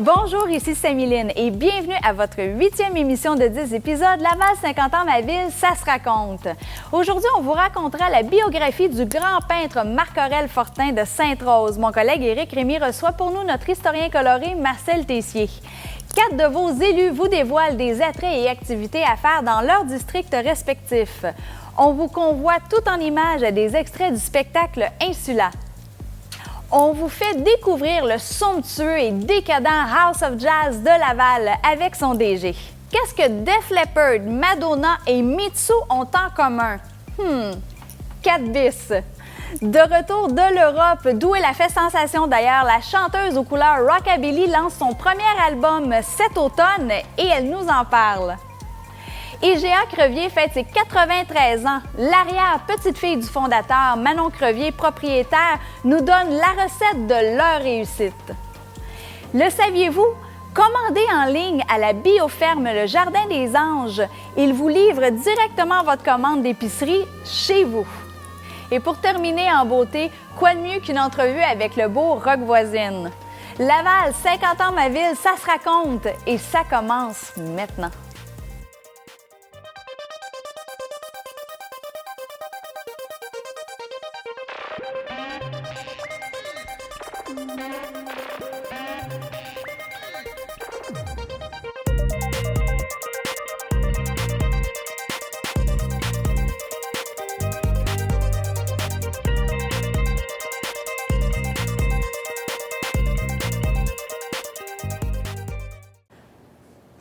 Bonjour, ici Samiline et bienvenue à votre 8e émission de 10 épisodes Laval 50 ans ma ville, ça se raconte. Aujourd'hui, on vous racontera la biographie du grand peintre Marc-Aurèle Fortin de Sainte-Rose. Mon collègue Éric Rémy reçoit pour nous notre historien coloré Marcel Tessier. 4 de vos élus vous dévoilent des attraits et activités à faire dans leurs districts respectifs. On vous convoie tout en images à des extraits du spectacle Insula. On vous fait découvrir le somptueux et décadent House of Jazz de Laval avec son DG. Qu'est-ce que Def Leppard, Madonna et Mitsu ont en commun? 4 bis. De retour de l'Europe, d'où elle a fait sensation d'ailleurs, la chanteuse aux couleurs rockabilly lance son premier album cet automne et elle nous en parle. IGA Crevier fête ses 93 ans. L'arrière-petite-fille du fondateur, Manon Crevier, propriétaire, nous donne la recette de leur réussite. Le saviez-vous? Commandez en ligne à la bioferme Le Jardin des Anges. Ils vous livrent directement votre commande d'épicerie chez vous. Et pour terminer en beauté, quoi de mieux qu'une entrevue avec le beau Rock Voisine? Laval, 50 ans ma ville, ça se raconte et ça commence maintenant.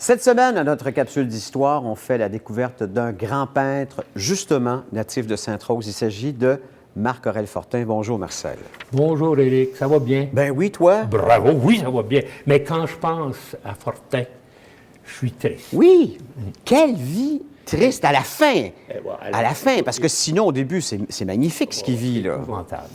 Cette semaine, à notre capsule d'histoire, on fait la découverte d'un grand peintre, justement natif de Sainte-Rose. Il s'agit de Marc-Aurèle Fortin. Bonjour, Marcel. Bonjour, Éric. Ça va bien? Ben oui, toi? Bravo, oui, ça va bien. Mais quand je pense à Fortin, je suis triste. Oui! Quelle vie triste à la fin! Voilà. À la fin, parce que sinon, au début, c'est magnifique ce qu'il vit, là.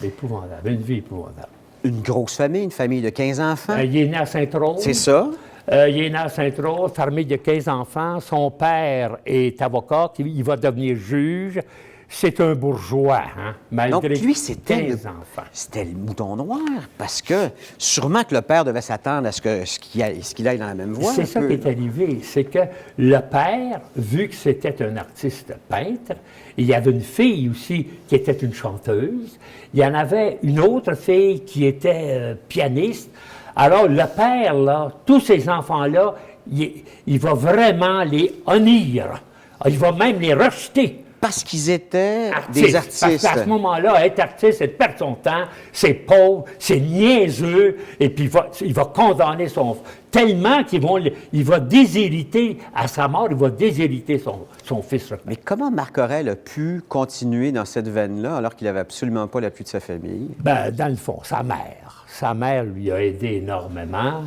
Épouvantable, une vie épouvantable. Une grosse famille, une famille de 15 enfants. Il est né à Sainte-Rose. C'est ça? Il est né à Sainte-Rose, famille de 15 enfants. Son père est avocat, il va devenir juge. C'est un bourgeois, hein, malgré Donc, lui, 15 enfants. C'était le mouton noir, parce que sûrement que le père devait s'attendre à ce qu'il aille dans la même voie. C'est ça qui est arrivé, c'est que le père, vu que c'était un artiste peintre, il y avait une fille aussi qui était une chanteuse, il y en avait une autre fille qui était pianiste. Alors, le père, là, tous ces enfants-là, il va vraiment les honnir. Il va même les rejeter. Parce qu'ils étaient des artistes. Parce qu'à ce moment-là, être artiste, c'est de perdre son temps, c'est pauvre, c'est niaiseux, et puis il va condamner son... Tellement qu'il va déshériter, à sa mort, il va déshériter son fils. Mais comment Marc-Aurèle a pu continuer dans cette veine-là alors qu'il n'avait absolument pas l'appui de sa famille? Bien, dans le fond, sa mère. Sa mère lui a aidé énormément.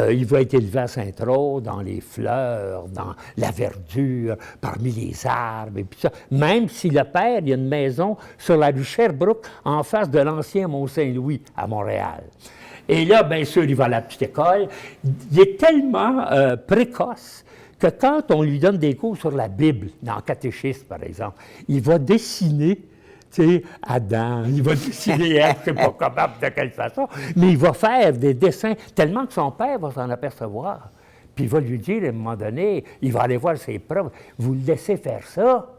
Il va être élevé à Sainte-Rose, dans les fleurs, dans la verdure, parmi les arbres, et puis ça. Même si le père, il y a une maison sur la rue Sherbrooke, en face de l'ancien Mont-Saint-Louis, à Montréal. Et là, bien sûr, il va à la petite école. Il est tellement précoce que quand on lui donne des cours sur la Bible, dans le catéchisme, par exemple, il va dessiner, tu sais, Adam, il va dessiner Ève, je ne sais pas comment, de quelle façon, mais il va faire des dessins tellement que son père va s'en apercevoir. Puis il va lui dire, à un moment donné, il va aller voir ses profs, vous le laissez faire ça?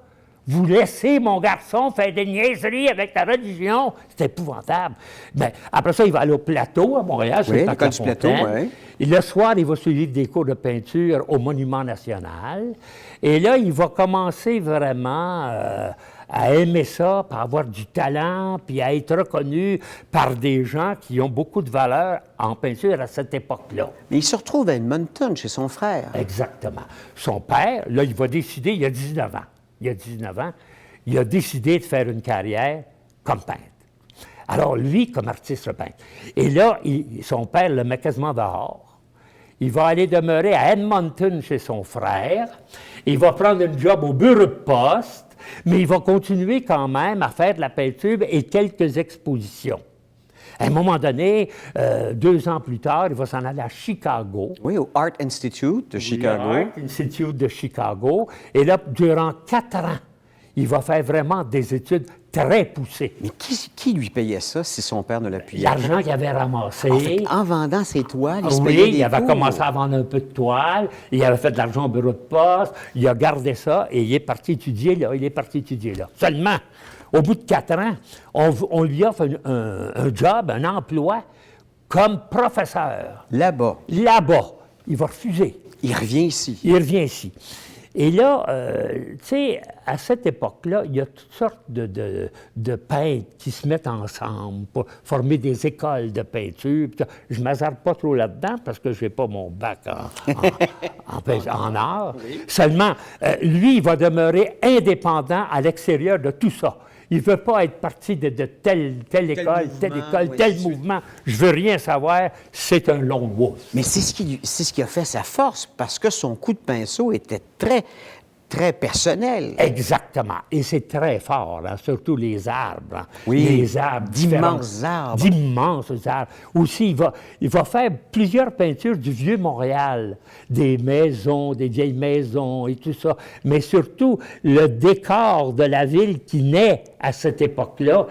Vous laissez mon garçon faire des niaiseries avec ta religion? C'est épouvantable. Bien, après ça, il va aller au plateau à Montréal, oui, l'école du plateau, oui. Et le soir, il va suivre des cours de peinture au Monument national. Et là, il va commencer vraiment à aimer ça, à avoir du talent, puis à être reconnu par des gens qui ont beaucoup de valeur en peinture à cette époque-là. Mais il se retrouve à Edmonton, chez son frère. Exactement. Son père, là, il va décider, il a 19 ans. Il a décidé de faire une carrière comme peintre. Alors, lui, comme artiste peintre. Et là, son père le met quasiment dehors. Il va aller demeurer à Edmonton chez son frère. Il va prendre un job au bureau de poste, mais il va continuer quand même à faire de la peinture et quelques expositions. À un moment donné, 2 ans plus tard, il va s'en aller à Chicago. Oui, au Art Institute de Chicago. Art Institute de Chicago. Et là, durant 4 ans, Il va faire vraiment des études très poussées. Mais qui lui payait ça si son père ne l'appuyait pas? L'argent qu'il avait ramassé. En vendant ses toiles, il se Oui, payait des il avait cours. commencé à vendre un peu de toile, il avait fait de l'argent au bureau de poste, il a gardé ça et il est parti étudier là. Seulement, au bout de 4 ans, on lui offre un job, un emploi comme professeur. Là-bas, Là-bas, il va refuser. il revient ici. Il revient ici. Et là, tu sais, à cette époque-là, il y a toutes sortes de peintres qui se mettent ensemble pour former des écoles de peinture. Je ne m'hasarde pas trop là-dedans parce que je n'ai pas mon bac en art. Oui. Seulement, lui, il va demeurer indépendant à l'extérieur de tout ça. Il ne veut pas être parti de telle école, tel mouvement. Je ne veux rien savoir. C'est un lone wolf. Mais c'est ce qui a fait sa force, parce que son coup de pinceau était très, très personnel. Exactement. Et c'est très fort, hein, surtout les arbres. Hein. Oui, les arbres. d'immenses arbres. D'immenses arbres. Aussi, il va faire plusieurs peintures du vieux Montréal, des maisons, des vieilles maisons et tout ça. Mais surtout, le décor de la ville qui naît à cette époque-là.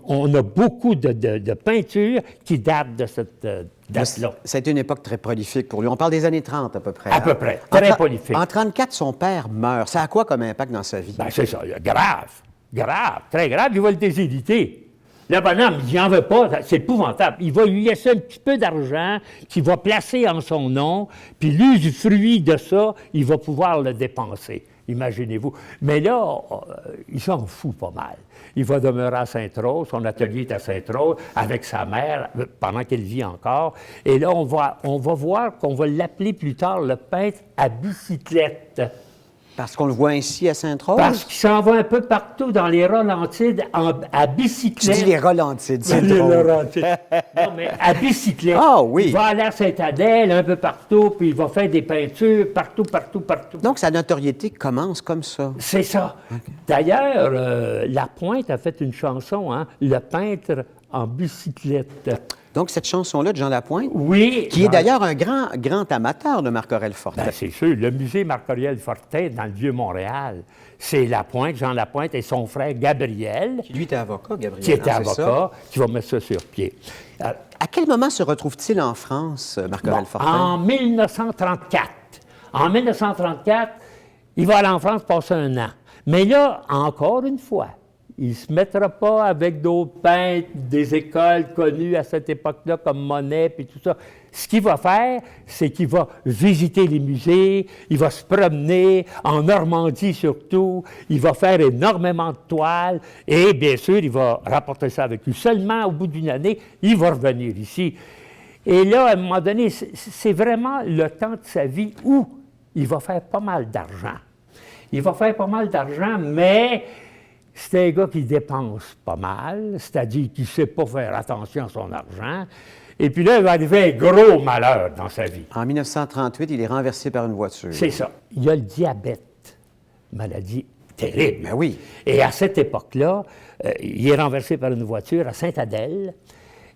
On a beaucoup de peintures qui datent de cette date-là. C'était une époque très prolifique pour lui. On parle des années 30 à peu près. À peu près. Très prolifique. En 1934, son père meurt. Ça a quoi comme impact dans sa vie? Ben, c'est ça. Grave, très grave. Il va le déshériter. Le bonhomme, il n'en veut pas. C'est épouvantable. Il va lui laisser un petit peu d'argent qu'il va placer en son nom, puis l'usufruit de ça, il va pouvoir le dépenser. Imaginez-vous. Mais là, il s'en fout pas mal. Il va demeurer à Sainte-Rose, son atelier est à Sainte-Rose, avec sa mère, pendant qu'elle vit encore. Et là, on va voir qu'on va l'appeler plus tard le peintre à bicyclette. Parce qu'on le voit ainsi à Sainte-Rose? Parce qu'il s'en va un peu partout dans les Rolantides à bicyclette. Tu dis les Rolantides, c'est les drôle. Laurentides. Non, mais à bicyclette. Ah oui! Il va aller à Sainte-Adèle, un peu partout, puis il va faire des peintures partout. Donc, sa notoriété commence comme ça. C'est ça. Okay. D'ailleurs, Lapointe a fait une chanson, hein, Le peintre en bicyclette. Donc, cette chanson-là de Jean Lapointe, oui, qui est d'ailleurs un grand amateur de Marc-Aurèle Fortin. Ben, c'est sûr. Le musée Marc-Aurèle Fortin, dans le Vieux-Montréal, c'est Lapointe, Jean Lapointe et son frère Gabriel. Qui, lui, était avocat, Gabriel. Qui était avocat, qui va mettre ça sur pied. À quel moment se retrouve-t-il en France, Marc-Aurèle Fortin? En 1934. En 1934, il va aller en France passer 1 an. Mais là, encore une fois, il ne se mettra pas avec d'autres peintres des écoles connues à cette époque-là, comme Monet et tout ça. Ce qu'il va faire, c'est qu'il va visiter les musées, il va se promener, en Normandie surtout, il va faire énormément de toiles et, bien sûr, il va rapporter ça avec lui. Seulement, au bout d'une année, il va revenir ici. Et là, à un moment donné, c'est vraiment le temps de sa vie où il va faire pas mal d'argent. Il va faire pas mal d'argent, mais c'est un gars qui dépense pas mal, c'est-à-dire qu'il ne sait pas faire attention à son argent. Et puis là, il va arriver un gros malheur dans sa vie. En 1938, il est renversé par une voiture. C'est ça. Il y a le diabète, maladie terrible. Ben oui. Et à cette époque-là, il est renversé par une voiture à Sainte-Adèle.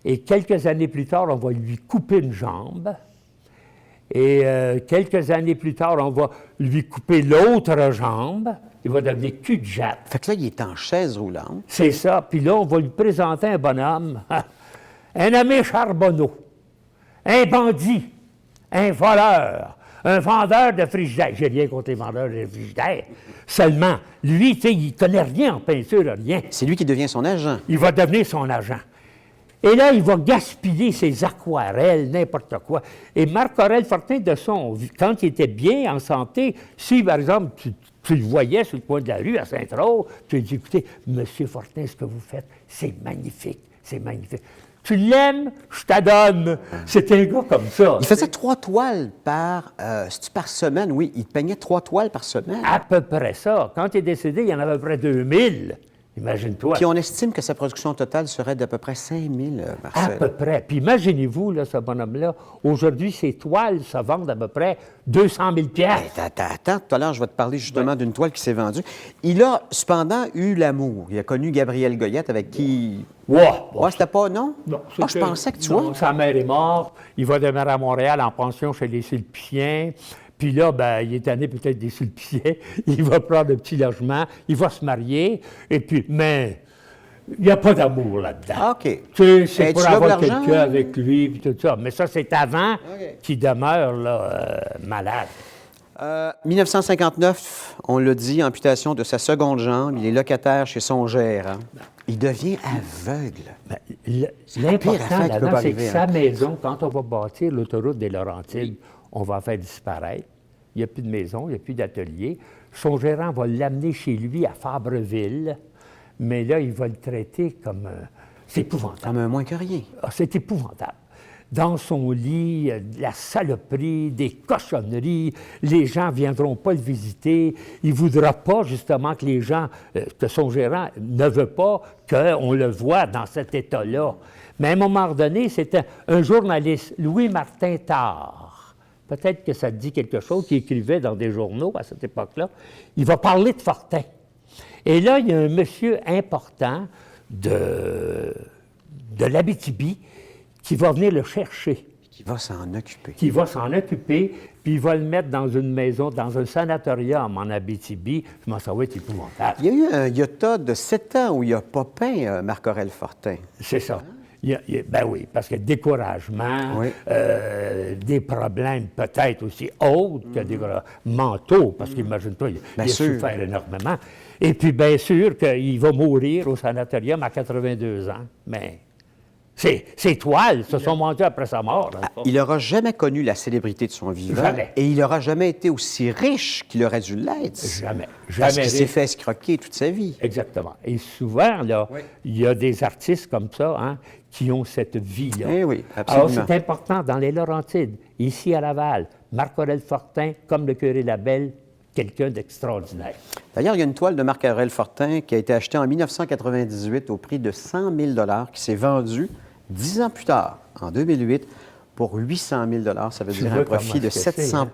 Et quelques années plus tard, on va lui couper une jambe. Et quelques années plus tard, on va lui couper l'autre jambe. Il va devenir cul-de-jatte. Fait que là, il est en chaise roulante. C'est ça. Puis là, on va lui présenter un bonhomme, un nommé Charbonneau, un bandit, un voleur, un vendeur de frigidaire. J'ai rien contre les vendeurs de frigidaire. Seulement, lui, tu sais, il ne connaît rien en peinture, rien. C'est lui qui devient son agent. Il va devenir son agent. Et là, il va gaspiller ses aquarelles, n'importe quoi. Et Marc-Aurèle Fortin, quand il était bien en santé, si, par exemple, tu le voyais sur le coin de la rue à Sainte-Rose, tu lui dis, écoutez, Monsieur Fortin, ce que vous faites, c'est magnifique, c'est magnifique. Tu l'aimes, je t'adonne. C'est un gars comme ça. Il faisait 3 toiles par semaine, oui. Il peignait 3 toiles par semaine. À peu près ça. Quand il est décédé, il y en avait à peu près 2000. Imagine-toi. Puis on estime que sa production totale serait d'à peu près 5000, Marcel. À peu près. Puis imaginez-vous, là, ce bonhomme-là, aujourd'hui, ses toiles se vendent à peu près 200 000 piastres. Attends, tout à l'heure, je vais te parler justement d'une toile qui s'est vendue. Il a cependant eu l'amour. Il a connu Gabrielle Goyette avec qui... Ouais, c'était pas, non? Non. Je pensais que tu vois. Sa mère est morte. Il va demeurer à Montréal en pension chez les Sulpiciens. Puis là, ben, il est tanné peut-être des sulpiciers. Il va prendre un petit logement, il va se marier, et puis, mais il n'y a pas d'amour là-dedans. Ah, OK. Tu sais, c'est pour tu avoir lèves l'argent, quelqu'un hein? avec lui, puis tout ça. Mais ça, c'est avant qu'il demeure là, malade. 1959, on l'a dit, amputation de sa seconde jambe. Il est locataire chez son gérant. Il devient aveugle. Ben, pire l'important affaire qui peut là-dedans, pas c'est que arriver, sa hein. maison, quand on va bâtir l'autoroute des Laurentides, on va la faire disparaître. Il n'y a plus de maison, il n'y a plus d'atelier. Son gérant va l'amener chez lui à Fabreville, mais là, il va le traiter comme... c'est épouvantable. Comme un moins que rien. Ah, c'est épouvantable. Dans son lit, la saloperie, des cochonneries, les gens ne viendront pas le visiter. Il ne voudra pas, justement, que les gens, que son gérant ne veut pas qu'on le voie dans cet état-là. Mais à un moment donné, c'était un journaliste, Louis-Martin Tard. Peut-être que ça te dit quelque chose, qui écrivait dans des journaux à cette époque-là. Il va parler de Fortin. Et là, il y a un monsieur important de l'Abitibi qui va venir le chercher. Qui va s'en occuper. Qui va s'en occuper, puis il va le mettre dans une maison, dans un sanatorium en Abitibi. Je m'en savais, c'est épouvantable. Il y a eu un hiatus de 7 ans où il n'a pas peint Marc-Aurèle Fortin. C'est ça. Ben oui, parce que découragement, Oui. des problèmes peut-être aussi autres que des mentaux, parce qu'imagine-toi, il a sûr. souffert énormément. Et puis, bien sûr, qu'il va mourir au sanatorium à 82 ans. Mais ses toiles se sont montées après sa mort. dans le fond. Il n'aura jamais connu la célébrité de son vivant. Jamais. Et il n'aura jamais été aussi riche qu'il aurait dû l'être. Jamais. Parce Jamais qu'il s'est riche. fait escroquer toute sa vie. Exactement. Et souvent, là, il y a des artistes comme ça, hein, qui ont cette vie-là. Eh oui, absolument. Alors, c'est important dans les Laurentides, ici à Laval, Marc-Aurèle Fortin, comme le curé Labelle, quelqu'un d'extraordinaire. D'ailleurs, il y a une toile de Marc-Aurèle Fortin qui a été achetée en 1998 au prix de 100 000 qui s'est vendue 10 ans plus tard, en 2008, pour 800 000 Ça veut Tu dire vois un profit comment de c'est fait, 700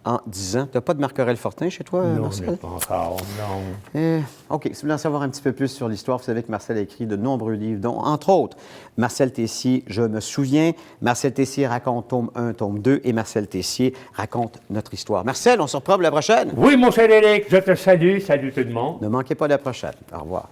en 10 ans. Tu n'as pas de Marc-Aurèle Fortin chez toi, Non, Marcel? mais pas encore, non. OK. Si vous voulez en savoir un petit peu plus sur l'histoire, vous savez que Marcel a écrit de nombreux livres, dont, entre autres, Marcel Tessier, Je me souviens, Marcel Tessier raconte tome 1, tome 2, et Marcel Tessier raconte notre histoire. Marcel, on se reprend pour la prochaine. Oui, mon cher Éric, je te salue. Salut tout le monde. Ne manquez pas la prochaine. Au revoir.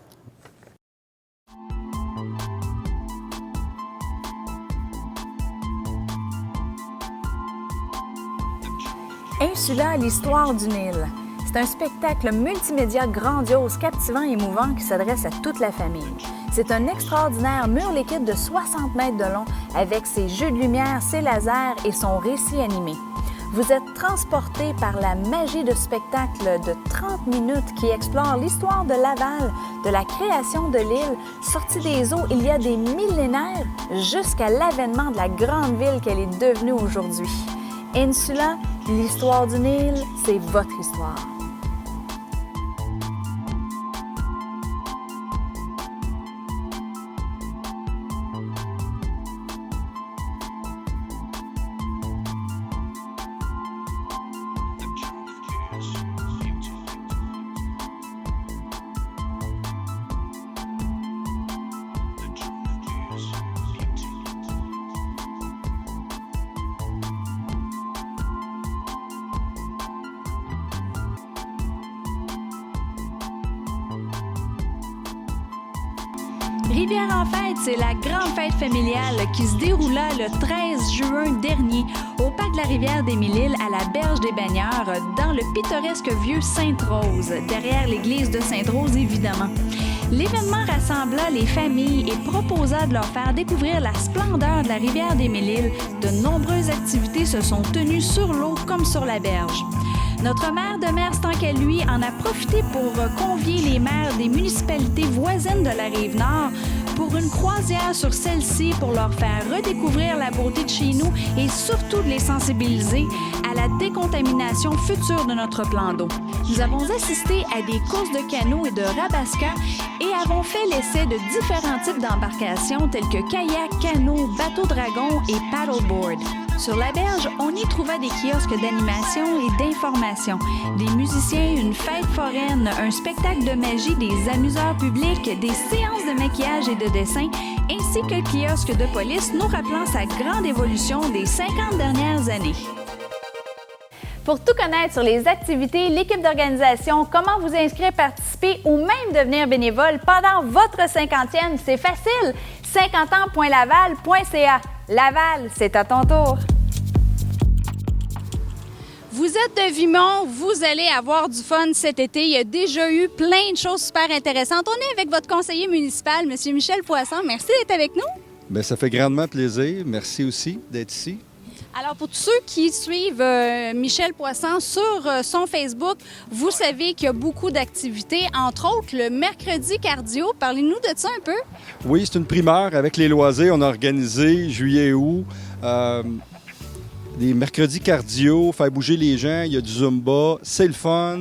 Insula, l'histoire du Nil. C'est un spectacle multimédia grandiose, captivant et émouvant qui s'adresse à toute la famille. C'est un extraordinaire mur liquide de 60 mètres de long avec ses jeux de lumière, ses lasers et son récit animé. Vous êtes transporté par la magie de spectacle de 30 minutes qui explore l'histoire de Laval, de la création de l'île, sortie des eaux il y a des millénaires, jusqu'à l'avènement de la grande ville qu'elle est devenue aujourd'hui. Insula, l'histoire du Nil, c'est votre histoire. Rivière en fête, c'est la grande fête familiale qui se déroula le 13 juin dernier au parc de la rivière des Mille-Îles à la berge des Baigneurs dans le pittoresque vieux Sainte-Rose, derrière l'église de Sainte-Rose évidemment. L'événement rassembla les familles et proposa de leur faire découvrir la splendeur de la rivière des Mille-Îles. De nombreuses activités se sont tenues sur l'eau comme sur la berge. Notre maire de Merse, tant qu'à lui, en a profité pour convier les maires des municipalités voisines de la Rive-Nord pour une croisière sur celle-ci pour leur faire redécouvrir la beauté de chez nous et surtout de les sensibiliser à la décontamination future de notre plan d'eau. Nous avons assisté à des courses de canots et de rabasca et avons fait l'essai de différents types d'embarcations telles que kayak, canot, bateau-dragon et paddleboard. Sur la berge, on y trouva des kiosques d'animation et d'information, des musiciens, une fête foraine, un spectacle de magie, des amuseurs publics, des séances de maquillage et de dessin, ainsi que le kiosque de police nous rappelant sa grande évolution des 50 dernières années. Pour tout connaître sur les activités, l'équipe d'organisation, comment vous inscrire, participer ou même devenir bénévole pendant votre 50e, c'est facile. 50ans.laval.ca. Laval, c'est à ton tour. Vous êtes de Vimont, vous allez avoir du fun cet été. Il y a déjà eu plein de choses super intéressantes. On est avec votre conseiller municipal, M. Michel Poisson. Merci d'être avec nous. Bien, ça fait grandement plaisir. Merci aussi d'être ici. Alors, pour tous ceux qui suivent Michel Poisson sur son Facebook, vous savez qu'il y a beaucoup d'activités, entre autres le mercredi cardio. Parlez-nous de ça un peu. Oui, c'est une primeur avec les loisirs. On a organisé juillet-août des mercredis cardio, faire bouger les gens. Il y a du Zumba, c'est le fun.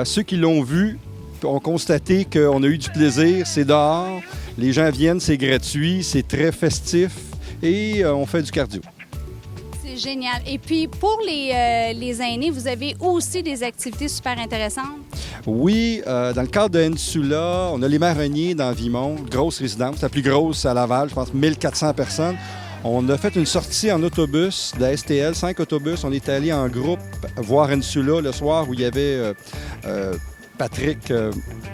Ceux qui l'ont vu ont constaté qu'on a eu du plaisir. C'est dehors, les gens viennent, c'est gratuit, c'est très festif et on fait du cardio. C'est génial. Et puis, pour les aînés, vous avez aussi des activités super intéressantes? Oui, dans le cadre de Insula, on a les Marronniers dans Vimont, grosse résidence, la plus grosse à Laval, je pense 1400 personnes. On a fait une sortie en autobus de la STL, 5 autobus. On est allé en groupe voir Insula le soir où il y avait Patrick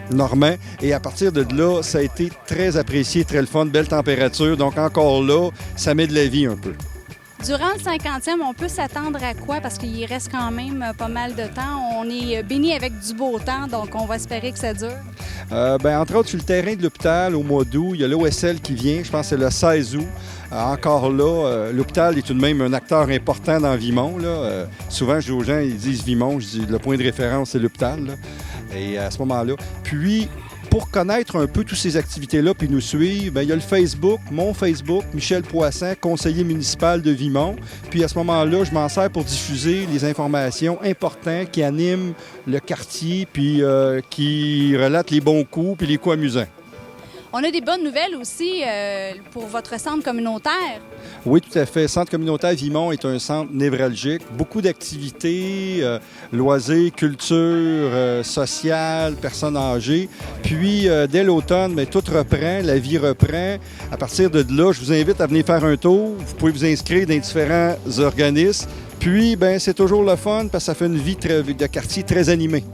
Normand. Et à partir de là, ça a été très apprécié, très le fun, belle température. Donc encore là, ça met de la vie un peu. Durant le 50e, on peut s'attendre à quoi? Parce qu'il reste quand même pas mal de temps. On est béni avec du beau temps, donc on va espérer que ça dure. Entre autres, sur le terrain de l'hôpital, au mois d'août, il y a l'OSL qui vient. Je pense que c'est le 16 août. Encore là, l'hôpital est tout de même un acteur important dans Vimont. Là. Souvent, je dis aux gens, ils disent Vimont, je dis le point de référence, c'est l'hôpital. Là. Et à ce moment-là. Puis, pour connaître un peu toutes ces activités-là puis nous suivre, bien, il y a le Facebook, mon Facebook, Michel Poisson, conseiller municipal de Vimont. Puis à ce moment-là, je m'en sers pour diffuser les informations importantes qui animent le quartier puis qui relatent les bons coups puis les coups amusants. On a des bonnes nouvelles aussi pour votre centre communautaire. Oui, tout à fait. Centre communautaire Vimont est un centre névralgique. Beaucoup d'activités, loisirs, culture, sociale, personnes âgées. Puis, dès l'automne, bien, tout reprend, la vie reprend. À partir de là, je vous invite à venir faire un tour. Vous pouvez vous inscrire dans différents organismes. Puis, bien, c'est toujours le fun parce que ça fait une vie de quartier très animée.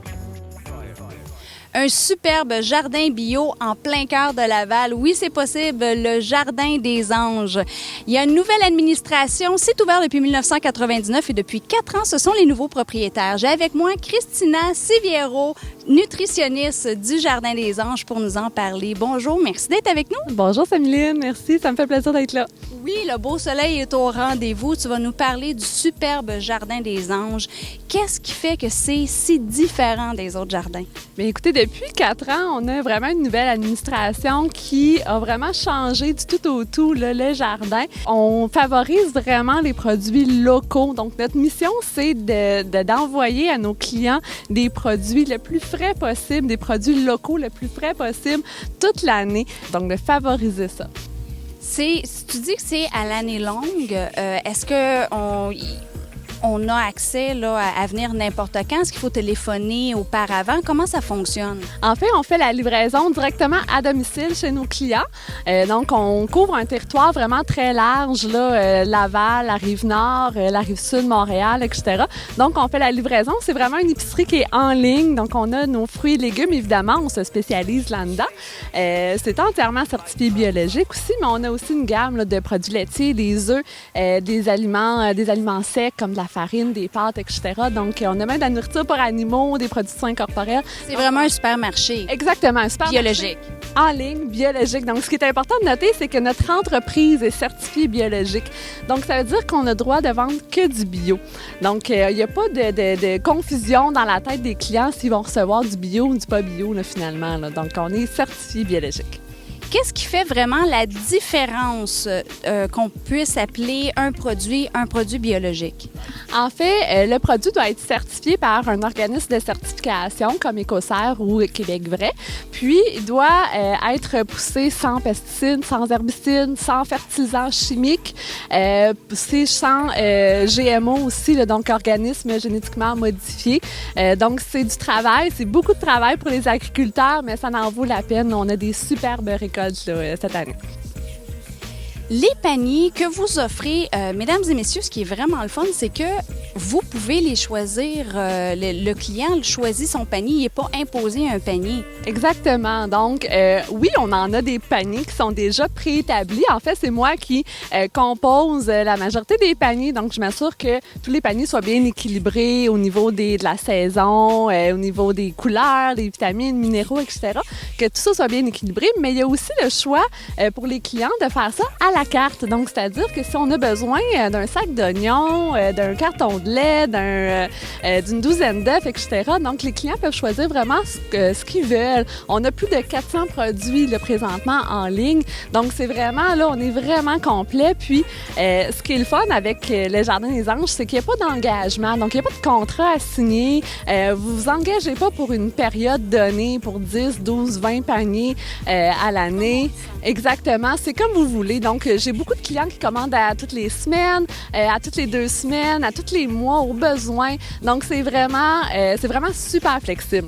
Un superbe jardin bio en plein cœur de Laval. Oui, c'est possible, le Jardin des Anges. Il y a une nouvelle administration. C'est ouvert depuis 1999 et depuis 4 ans, ce sont les nouveaux propriétaires. J'ai avec moi Christina Siviero, nutritionniste du Jardin des Anges, pour nous en parler. Bonjour, merci d'être avec nous. Bonjour Sameline, merci, ça me fait plaisir d'être là. Oui, le beau soleil est au rendez-vous. Tu vas nous parler du superbe Jardin des Anges. Qu'est-ce qui fait que c'est si différent des autres jardins? Bien, écoutez, depuis 4 ans, on a vraiment une nouvelle administration qui a vraiment changé du tout au tout le jardin. On favorise vraiment les produits locaux. Donc, notre mission, c'est d'envoyer à nos clients des produits le plus frais possible, des produits locaux le plus frais possible toute l'année. Donc, de favoriser ça. Si tu dis que c'est à l'année longue, est-ce qu'on a accès là, à venir n'importe quand? Est-ce qu'il faut téléphoner auparavant? Comment ça fonctionne? En fait, on fait la livraison directement à domicile chez nos clients. Donc, on couvre un territoire vraiment très large, là, Laval, la Rive-Nord, la Rive-Sud, Montréal, etc. Donc, on fait la livraison. C'est vraiment une épicerie qui est en ligne. Donc, on a nos fruits et légumes, évidemment. On se spécialise là-dedans. C'est entièrement certifié biologique aussi, mais on a aussi une gamme là, de produits laitiers, des œufs, des aliments secs comme de la farine, des pâtes, etc. Donc, on a même de la nourriture pour animaux, des produits de soins corporels. C'est vraiment un supermarché. Exactement, un supermarché. Biologique. En ligne, biologique. Donc, ce qui est important de noter, c'est que notre entreprise est certifiée biologique. Donc, ça veut dire qu'on a le droit de vendre que du bio. Donc, il n'y a pas de confusion dans la tête des clients s'ils vont recevoir du bio ou du pas bio, là, finalement. Là. Donc, on est certifié biologique. Qu'est-ce qui fait vraiment la différence qu'on puisse appeler un produit biologique? En fait, le produit doit être certifié par un organisme de certification comme Écocert ou Québec Vrai. Puis, il doit être poussé sans pesticides, sans herbicides, sans fertilisants chimiques. C'est sans GMO aussi, là, donc organismes génétiquement modifiés. Donc, c'est du travail. C'est beaucoup de travail pour les agriculteurs, mais ça en vaut la peine. On a des superbes récoltes là, cette année. Les paniers que vous offrez, mesdames et messieurs, ce qui est vraiment le fun, c'est que vous pouvez les choisir. Le client choisit son panier, il n'est pas imposé un panier. Exactement. Donc, oui, on en a des paniers qui sont déjà préétablis. En fait, c'est moi qui compose la majorité des paniers. Donc, je m'assure que tous les paniers soient bien équilibrés au niveau de la saison, au niveau des couleurs, des vitamines, minéraux, etc. Que tout ça soit bien équilibré. Mais il y a aussi le choix pour les clients de faire ça à la carte. Donc, c'est-à-dire que si on a besoin d'un sac d'oignons, d'un carton de lait, d'une douzaine d'œufs, etc., donc les clients peuvent choisir vraiment ce qu'ils veulent. On a plus de 400 produits là, présentement en ligne. Donc, c'est vraiment, là, on est vraiment complet. Puis, ce qui est le fun avec le Jardin des Anges, c'est qu'il n'y a pas d'engagement. Donc, il n'y a pas de contrat à signer. Vous vous engagez pas pour une période donnée, pour 10, 12, 20 paniers à l'année. Exactement. C'est comme vous voulez. Donc, j'ai beaucoup de clients qui commandent à toutes les semaines, à toutes les 2 semaines, à tous les mois, au besoin. Donc, c'est vraiment super flexible.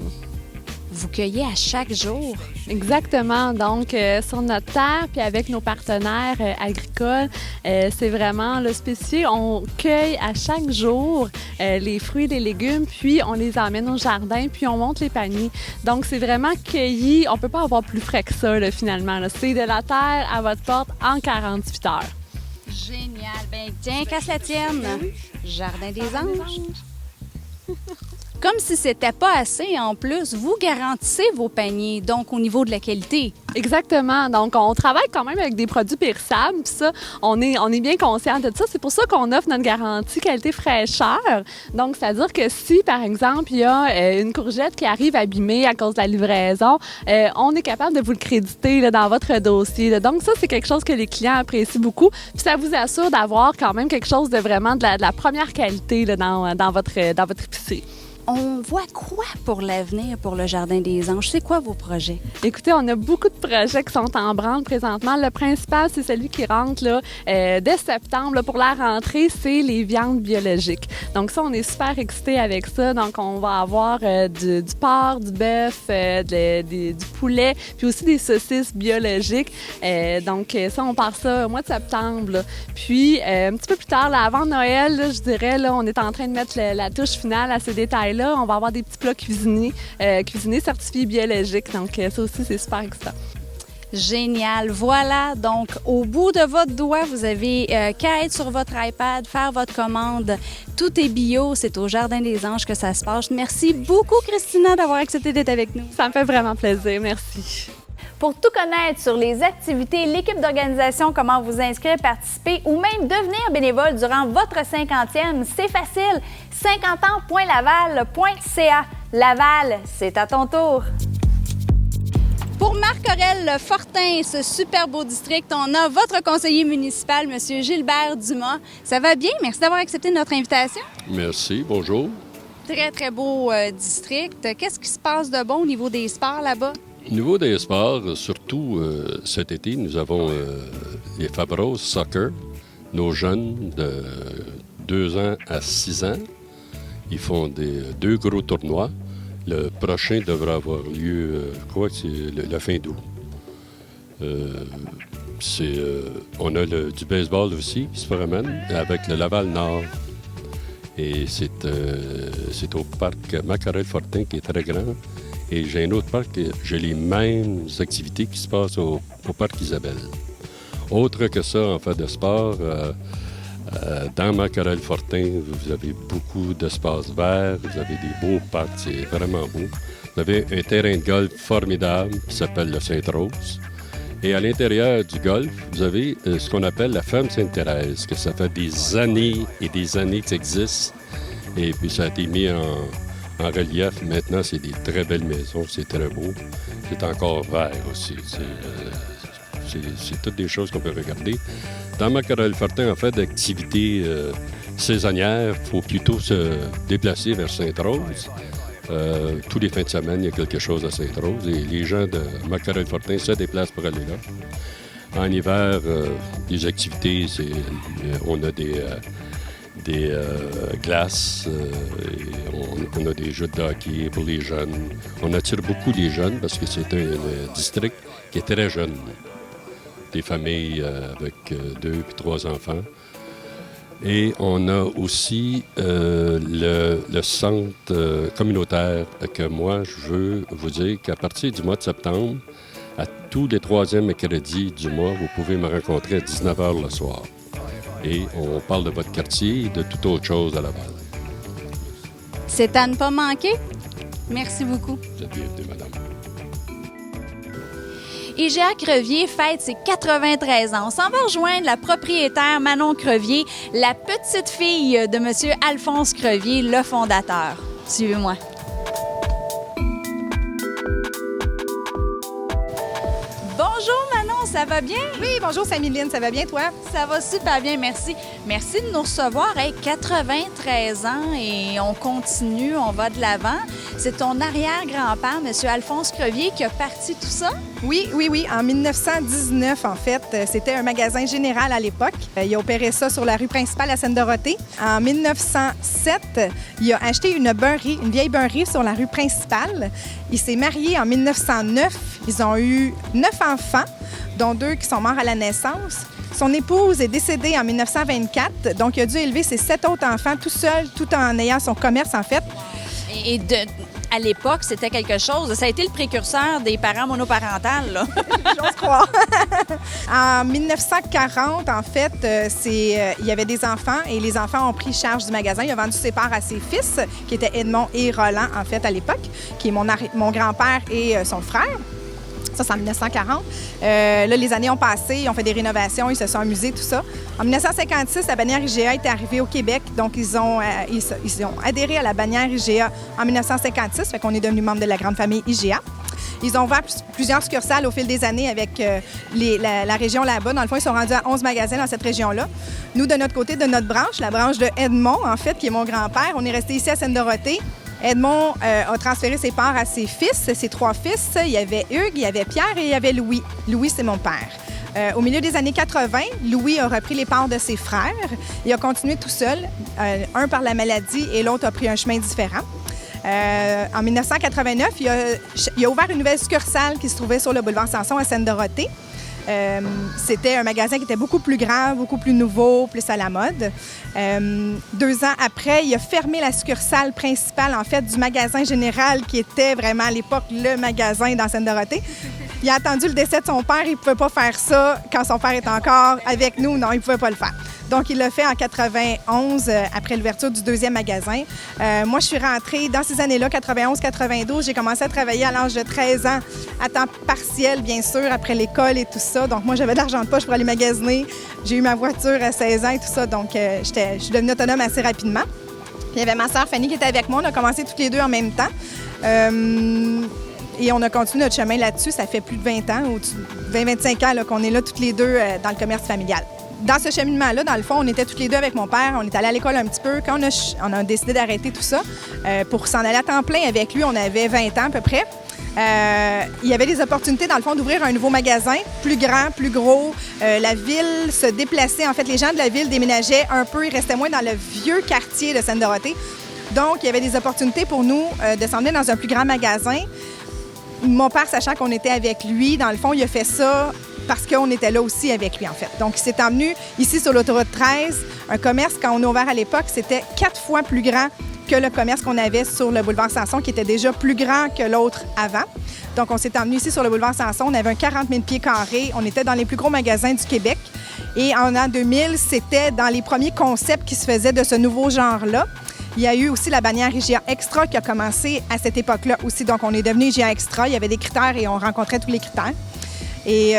Vous cueillez à chaque jour. Exactement. Donc, sur notre terre, puis avec nos partenaires agricoles, c'est vraiment le spécifique. On cueille à chaque jour les fruits et les légumes, puis on les emmène au jardin, puis on monte les paniers. Donc, c'est vraiment cueilli. On peut pas avoir plus frais que ça, là, finalement. Là. C'est de la terre à votre porte en 48 heures. Génial. Ben tiens, casse la tienne. Jardin des Anges. Comme si c'était pas assez, en plus, vous garantissez vos paniers, donc au niveau de la qualité. Exactement. Donc, on travaille quand même avec des produits périssables. Puis ça, on est bien conscient de ça. C'est pour ça qu'on offre notre garantie qualité fraîcheur. Donc, c'est-à-dire que si, par exemple, il y a une courgette qui arrive abîmée à cause de la livraison, on est capable de vous le créditer là, dans votre dossier. Là. Donc, ça, c'est quelque chose que les clients apprécient beaucoup. Puis ça vous assure d'avoir quand même quelque chose de vraiment de la première qualité là, dans votre épicerie. On voit quoi pour l'avenir pour le Jardin des Anges? C'est quoi vos projets? Écoutez, on a beaucoup de projets qui sont en branle présentement. Le principal, c'est celui qui rentre là, dès septembre. Là, pour la rentrée, c'est les viandes biologiques. Donc ça, on est super excités avec ça. Donc, on va avoir du porc, du bœuf, du poulet, puis aussi des saucisses biologiques. Donc ça, on part ça au mois de septembre. Là. Puis, un petit peu plus tard, là, avant Noël, là, je dirais, là, on est en train de mettre la touche finale à ces détails-là. On va avoir des petits plats cuisinés certifiés biologiques. Donc, ça aussi, c'est super excitant. Génial. Voilà. Donc, au bout de votre doigt, vous avez qu'à être sur votre iPad, faire votre commande. Tout est bio. C'est au Jardin des Anges que ça se passe. Merci beaucoup, Christina, d'avoir accepté d'être avec nous. Ça me fait vraiment plaisir. Merci. Pour tout connaître sur les activités, l'équipe d'organisation, comment vous inscrire, participer ou même devenir bénévole durant votre 50e, c'est facile. 50ans.laval.ca. Laval, c'est à ton tour. Pour Marc-Aurèle Fortin, ce super beau district, on a votre conseiller municipal, M. Gilbert Dumas. Ça va bien? Merci d'avoir accepté notre invitation. Merci, bonjour. Très, très beau district. Qu'est-ce qui se passe de bon au niveau des sports là-bas? Au niveau des sports, surtout cet été, nous avons les Fabros Soccer, nos jeunes de 2 ans à 6 ans. Ils font 2 gros tournois. Le prochain devra avoir lieu, je crois que c'est la fin d'août. On a du baseball aussi qui se promène avec le Laval-Nord. Et c'est au parc Marc-Aurèle Fortin qui est très grand. Et j'ai un autre parc, j'ai les mêmes activités qui se passent au parc Isabelle. Autre que ça, en fait de sport, dans Marc-Aurèle Fortin, vous avez beaucoup d'espaces verts, vous avez des beaux parcs, c'est vraiment beau. Vous avez un terrain de golf formidable qui s'appelle le Sainte-Rose. Et à l'intérieur du golf, vous avez ce qu'on appelle la ferme Sainte-Thérèse, que ça fait des années et des années que ça existe. Et puis ça a été mis en relief. Maintenant, c'est des très belles maisons, c'est très beau. C'est encore vert aussi. C'est toutes des choses qu'on peut regarder. Dans Marc-Aurèle Fortin, en fait, d'activités saisonnières, il faut plutôt se déplacer vers Sainte-Rose. Tous les fins de semaine, il y a quelque chose à Sainte-Rose et les gens de Marc-Aurèle Fortin se déplacent pour aller là. En hiver, les activités, on a des glaces, on a des jeux de hockey pour les jeunes. On attire beaucoup les jeunes parce que c'est un district qui est très jeune. des familles avec 2 puis 3 enfants. Et on a aussi le centre communautaire que moi, je veux vous dire qu'à partir du mois de septembre, à tous les 3e mercredis du mois, vous pouvez me rencontrer à 19h le soir. Et on parle de votre quartier et de toute autre chose à Laval. C'est à ne pas manquer. Merci beaucoup. Vous êtes bienvenue, madame. IGA Crevier fête ses 93 ans. On s'en va rejoindre la propriétaire Manon Crevier, la petite fille de M. Alphonse Crevier, le fondateur. Suivez-moi. Bonjour Manon, ça va bien? Oui, bonjour Saméline, ça va bien toi? Ça va super bien, merci. Merci de nous recevoir. Hey, 93 ans et on continue, on va de l'avant. C'est ton arrière-grand-père, M. Alphonse Crevier, qui a parti tout ça? Oui. En 1919, en fait, c'était un magasin général à l'époque. Il a opéré ça sur la rue principale à Seine-Dorothée. En 1907, il a acheté une vieille beurrerie sur la rue principale. Il s'est marié en 1909. Ils ont eu 9 enfants, dont 2 qui sont morts à la naissance. Son épouse est décédée en 1924, donc il a dû élever ses 7 autres enfants tout seul, tout en ayant son commerce, en fait. Et à l'époque, c'était quelque chose. Ça a été le précurseur des parents monoparentales, là. J'ose croire. En 1940, en fait, il y avait des enfants et les enfants ont pris charge du magasin. Il a vendu ses parts à ses fils, qui étaient Edmond et Roland, en fait, à l'époque, qui est mon grand-père et son frère. Ça, c'est en 1940. Là, les années ont passé, ils ont fait des rénovations, ils se sont amusés, tout ça. En 1956, la bannière IGA est arrivée au Québec, donc ils ont adhéré à la bannière IGA en 1956, fait qu'on est devenu membre de la grande famille IGA. Ils ont ouvert plusieurs succursales au fil des années avec la région là-bas. Dans le fond, ils sont rendus à 11 magasins dans cette région-là. Nous, de notre côté, de notre branche, la branche de Edmond, en fait, qui est mon grand-père, on est resté ici à Seine-Dorothée. Edmond a transféré ses parts à ses fils, ses 3 fils. Il y avait Hugues, il y avait Pierre et il y avait Louis. Louis, c'est mon père. Au milieu des années 80, Louis a repris les parts de ses frères. Il a continué tout seul, un par la maladie et l'autre a pris un chemin différent. En 1989, il a ouvert une nouvelle succursale qui se trouvait sur le boulevard Samson à Seine-Dorothée. C'était un magasin qui était beaucoup plus grand, beaucoup plus nouveau, plus à la mode. 2 ans après, il a fermé la succursale principale, en fait, du magasin général qui était vraiment à l'époque le magasin dans Seine-Dorothée. Il a attendu le décès de son père. Il ne pouvait pas faire ça quand son père est encore avec nous. Non, il ne pouvait pas le faire. Donc, il l'a fait en 91, après l'ouverture du 2e magasin. Moi, je suis rentrée dans ces années-là, 91-92. J'ai commencé à travailler à l'âge de 13 ans, à temps partiel, bien sûr, après l'école et tout ça. Donc, moi, j'avais de l'argent de poche pour aller magasiner. J'ai eu ma voiture à 16 ans et tout ça. Donc, je suis devenue autonome assez rapidement. Puis, il y avait ma sœur Fanny qui était avec moi. On a commencé toutes les deux en même temps. Et on a continué notre chemin là-dessus. Ça fait plus de 20 ans, 20-25 ans qu'on est là toutes les deux dans le commerce familial. Dans ce cheminement-là, dans le fond, on était toutes les deux avec mon père. On est allé à l'école un petit peu. Quand on a décidé d'arrêter tout ça, pour s'en aller à temps plein avec lui, on avait 20 ans à peu près. Il y avait des opportunités, dans le fond, d'ouvrir un nouveau magasin, plus grand, plus gros. La ville se déplaçait. En fait, les gens de la ville déménageaient un peu. Ils restaient moins dans le vieux quartier de Seine-Dorothée. Donc, il y avait des opportunités pour nous de s'emmener dans un plus grand magasin. Mon père, sachant qu'on était avec lui, dans le fond, il a fait ça parce qu'on était là aussi avec lui, en fait. Donc, il s'est emmené ici sur l'autoroute 13. Un commerce, quand on a ouvert à l'époque, c'était 4 fois plus grand que le commerce qu'on avait sur le boulevard Samson, qui était déjà plus grand que l'autre avant. Donc, on s'est emmené ici sur le boulevard Samson. On avait un 40 000 pieds carrés. On était dans les plus gros magasins du Québec. Et en l'an 2000, c'était dans les premiers concepts qui se faisaient de ce nouveau genre-là. Il y a eu aussi la bannière IGA Extra qui a commencé à cette époque-là aussi. Donc, on est devenu IGA Extra. Il y avait des critères et on rencontrait tous les critères. Et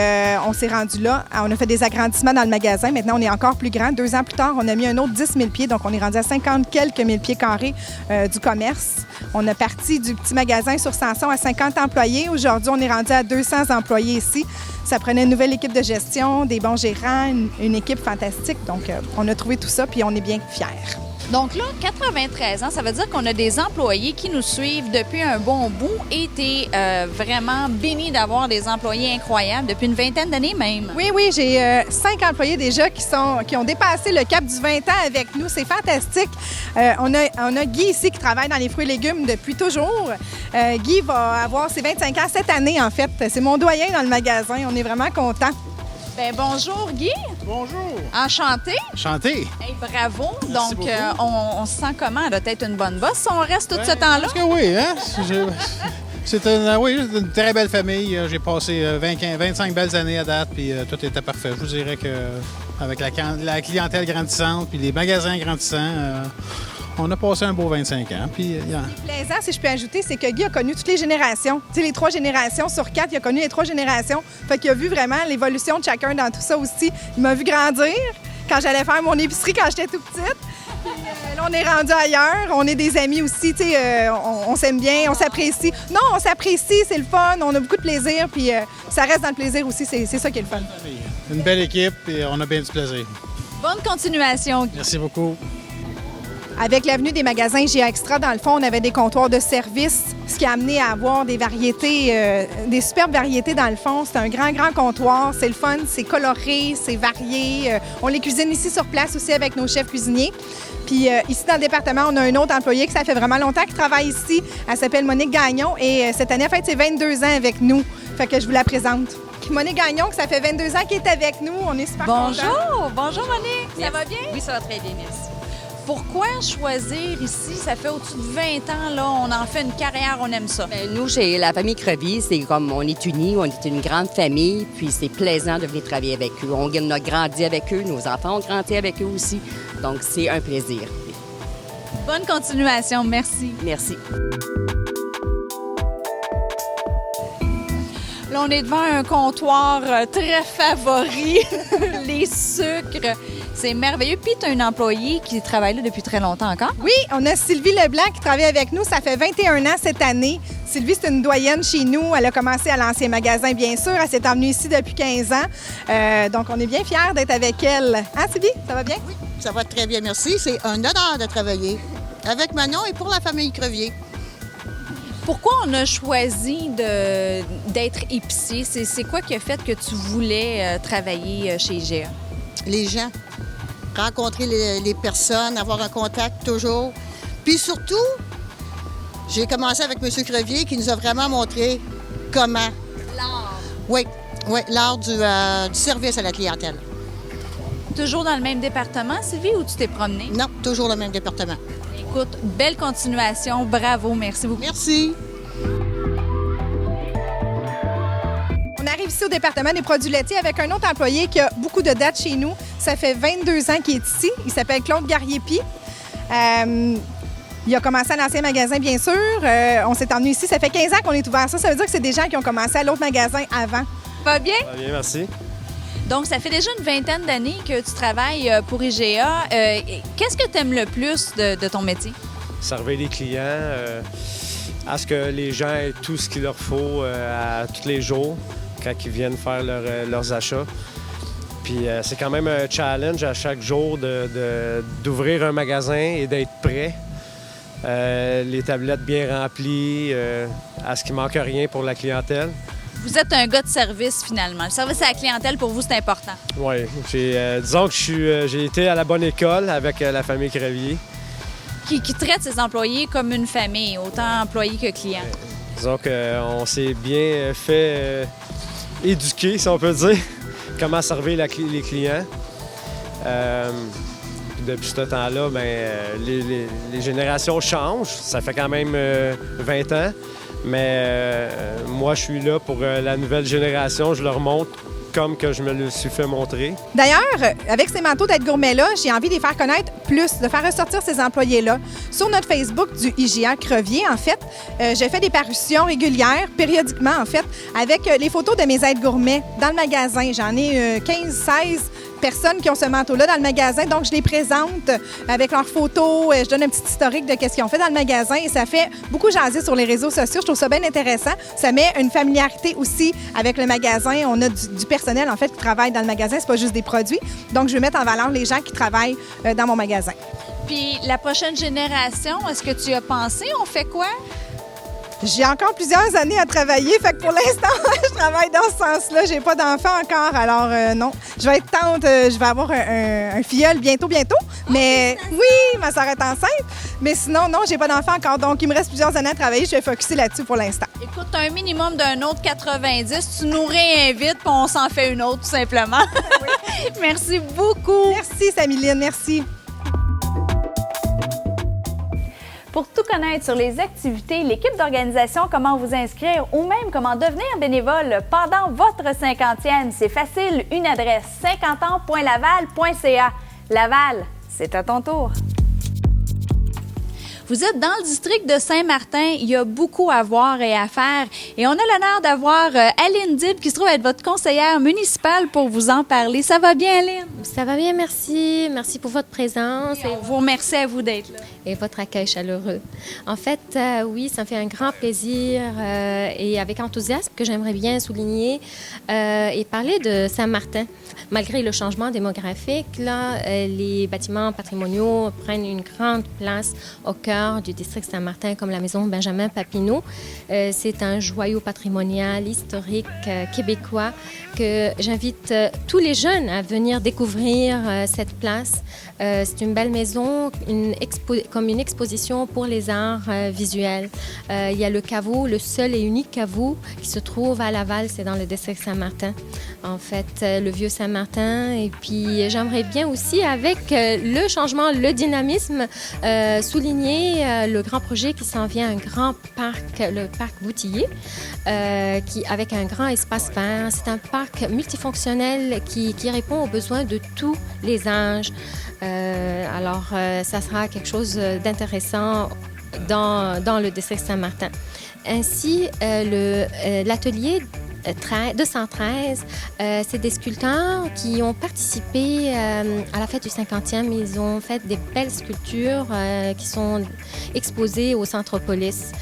on s'est rendu là. On a fait des agrandissements dans le magasin. Maintenant, on est encore plus grand. 2 ans plus tard, on a mis un autre 10 000 pieds. Donc, on est rendu à 50 quelques mille pieds carrés du commerce. On a parti du petit magasin sur Samson à 50 employés. Aujourd'hui, on est rendu à 200 employés ici. Ça prenait une nouvelle équipe de gestion, des bons gérants, une équipe fantastique. Donc, on a trouvé tout ça, puis on est bien fiers. Donc là, 93 ans, ça veut dire qu'on a des employés qui nous suivent depuis un bon bout et tu es vraiment béni d'avoir des employés incroyables depuis une vingtaine d'années même. Oui, j'ai 5 employés déjà qui ont dépassé le cap du 20 ans avec nous. C'est fantastique. On a Guy ici qui travaille dans les fruits et légumes depuis toujours. Guy va avoir ses 25 ans cette année, en fait. C'est mon doyen dans le magasin. On est vraiment contents. Bien, bonjour, Guy. Bonjour. Enchanté. Chanté. Hey, bravo. Merci Donc, beaucoup. on se sent comment? Elle doit être une bonne bosse si on reste tout ce temps-là? Parce que oui, hein? C'est une très belle famille. J'ai passé 25 belles années à date, puis tout était parfait. Je vous dirais qu'avec la clientèle grandissante, puis les magasins grandissants, on a passé un beau 25 ans. Puis, Plaisant, si je peux ajouter, c'est que Guy a connu toutes les générations. Tu sais, les 3 générations sur 4, il a connu les 3 générations. Fait qu'il a vu vraiment l'évolution de chacun dans tout ça aussi. Il m'a vu grandir quand j'allais faire mon épicerie quand j'étais tout petite. Puis, là, on est rendu ailleurs. On est des amis aussi. Tu sais, on s'aime bien, on s'apprécie. Non, on s'apprécie, c'est le fun. On a beaucoup de plaisir. Puis ça reste dans le plaisir aussi. C'est ça qui est le fun. une belle équipe, et on a bien du plaisir. Bonne continuation, Guy. Merci beaucoup. Avec l'avenue des magasins GA Extra, dans le fond, on avait des comptoirs de service, ce qui a amené à avoir des variétés, des superbes variétés dans le fond. C'est un grand comptoir. C'est le fun, c'est coloré, c'est varié. On les cuisine ici sur place aussi avec nos chefs cuisiniers. Puis ici, dans le département, on a un autre employé qui ça fait vraiment longtemps qu'il travaille ici. Elle s'appelle Monique Gagnon et cette année, elle fête ses 22 ans avec nous. Fait que je vous la présente. Monique Gagnon, que ça fait 22 ans qu'elle est avec nous. On est super contents. Bonjour! Bonjour, Monique. Ça va bien? Oui, ça va très bien, merci. Pourquoi choisir ici? Ça fait au-dessus de 20 ans, là. On en fait une carrière, on aime ça. Bien, nous, chez la famille Crevier, c'est comme on est unis, on est une grande famille, puis c'est plaisant de venir travailler avec eux. On a grandi avec eux, nos enfants ont grandi avec eux aussi, donc c'est un plaisir. Bonne continuation, merci. Merci. Là, on est devant un comptoir très favori, les sucres. C'est merveilleux. Puis, tu as un employé qui travaille là depuis très longtemps encore. Oui, on a Sylvie Leblanc qui travaille avec nous. Ça fait 21 ans cette année. Sylvie, c'est une doyenne chez nous. Elle a commencé à l'ancien magasin, bien sûr. Elle s'est emmenée ici depuis 15 ans. Donc, on est bien fiers d'être avec elle. Hein, Sylvie? Ça va bien? Oui, ça va très bien, merci. C'est un honneur de travailler avec Manon et pour la famille Crevier. Pourquoi on a choisi d'être épicier? C'est quoi qui a fait que tu voulais travailler chez IGA? Les gens, rencontrer les personnes, avoir un contact toujours. Puis surtout, j'ai commencé avec M. Crevier qui nous a vraiment montré comment. L'art. Oui, l'art du service à la clientèle. Toujours dans le même département, Sylvie, ou tu t'es promenée? Non, toujours le même département. Écoute, belle continuation. Bravo, merci beaucoup. Merci. On arrive ici au département des produits laitiers avec un autre employé qui a beaucoup de dates chez nous. Ça fait 22 ans qu'il est ici. Il s'appelle Claude Garriépi. Il a commencé à l'ancien magasin, bien sûr. On s'est emmené ici. Ça fait 15 ans qu'on est ouvert. Ça veut dire que c'est des gens qui ont commencé à l'autre magasin avant. Va bien? Ça va bien, merci. Donc, ça fait déjà une vingtaine d'années que tu travailles pour IGA. Qu'est-ce que tu aimes le plus de ton métier? Servir les clients, à ce que les gens aient tout ce qu'il leur faut à tous les jours quand ils viennent faire leurs achats. Puis c'est quand même un challenge à chaque jour d'ouvrir un magasin et d'être prêt. Les tablettes bien remplies, à ce qu'il manque rien pour la clientèle. Vous êtes un gars de service, finalement. Le service à la clientèle, pour vous, c'est important. Oui. Disons que j'ai été à la bonne école avec la famille Crevier. Qui traite ses employés comme une famille, autant employés que clients. Disons qu'on s'est bien fait éduquer, si on peut dire, comment servir les clients. Puis depuis ce temps-là, les générations changent. Ça fait quand même 20 ans. Mais moi, je suis là pour la nouvelle génération. Je leur montre comme que je me le suis fait montrer. D'ailleurs, avec ces manteaux d'être gourmet-là, j'ai envie de les faire connaître plus, de faire ressortir ces employés-là. Sur notre Facebook du IGA Crevier, en fait, j'ai fait des parutions régulières, périodiquement, en fait, avec les photos de mes aides gourmets dans le magasin. J'en ai 15-16 personnes qui ont ce manteau-là dans le magasin. Donc, je les présente avec leurs photos. Je donne un petit historique de ce qu'ils ont fait dans le magasin et ça fait beaucoup jaser sur les réseaux sociaux. Je trouve ça bien intéressant. Ça met une familiarité aussi avec le magasin. On a du personnel, en fait, qui travaille dans le magasin. C'est pas juste des produits. Donc, je veux mettre en valeur les gens qui travaillent dans mon magasin. Puis, la prochaine génération, est-ce que tu as pensé? On fait quoi? J'ai encore plusieurs années à travailler, fait que pour l'instant, je travaille dans ce sens-là. J'ai pas d'enfant encore, alors non. Je vais être tante, je vais avoir un filleul bientôt. Mais oui, ma sœur est enceinte. Mais sinon, non, j'ai pas d'enfant encore, donc il me reste plusieurs années à travailler. Je vais focusser là-dessus pour l'instant. Écoute, t'as un minimum d'un autre 90, tu nous réinvites, puis on s'en fait une autre, tout simplement. Merci beaucoup. Merci, Samiline, merci. Pour tout connaître sur les activités, l'équipe d'organisation, comment vous inscrire ou même comment devenir bénévole pendant votre 50e, c'est facile, une adresse 50ans.laval.ca. Laval, c'est à ton tour. Vous êtes dans le district de Saint-Martin. Il y a beaucoup à voir et à faire. Et on a l'honneur d'avoir Aline Dib qui se trouve être votre conseillère municipale pour vous en parler. Ça va bien, Aline? Ça va bien, merci. Merci pour votre présence. Et on vous remercie à vous d'être là. Et votre accueil chaleureux. En fait, oui, ça me fait un grand plaisir et avec enthousiasme que j'aimerais bien souligner et parler de Saint-Martin. Malgré le changement démographique, là, les bâtiments patrimoniaux prennent une grande place au cœur du district Saint-Martin, comme la maison Benjamin Papineau. C'est un joyau patrimonial historique québécois que j'invite tous les jeunes à venir découvrir cette place. C'est une belle maison, comme une exposition pour les arts visuels. Il y a le caveau, le seul et unique caveau qui se trouve à Laval, c'est dans le district Saint-Martin. En fait, le vieux Saint-Martin. Et puis, j'aimerais bien aussi, avec le changement, le dynamisme, souligner le grand projet qui s'en vient, un grand parc, le parc Boutillier, avec un grand espace vert. C'est un parc multifonctionnel qui répond aux besoins de tous les âges. Alors, ça sera quelque chose d'intéressant dans le district Saint-Martin. Ainsi, l'atelier 213, c'est des sculpteurs qui ont participé à la fête du 50e. Ils ont fait des belles sculptures qui sont exposées au Centropolis,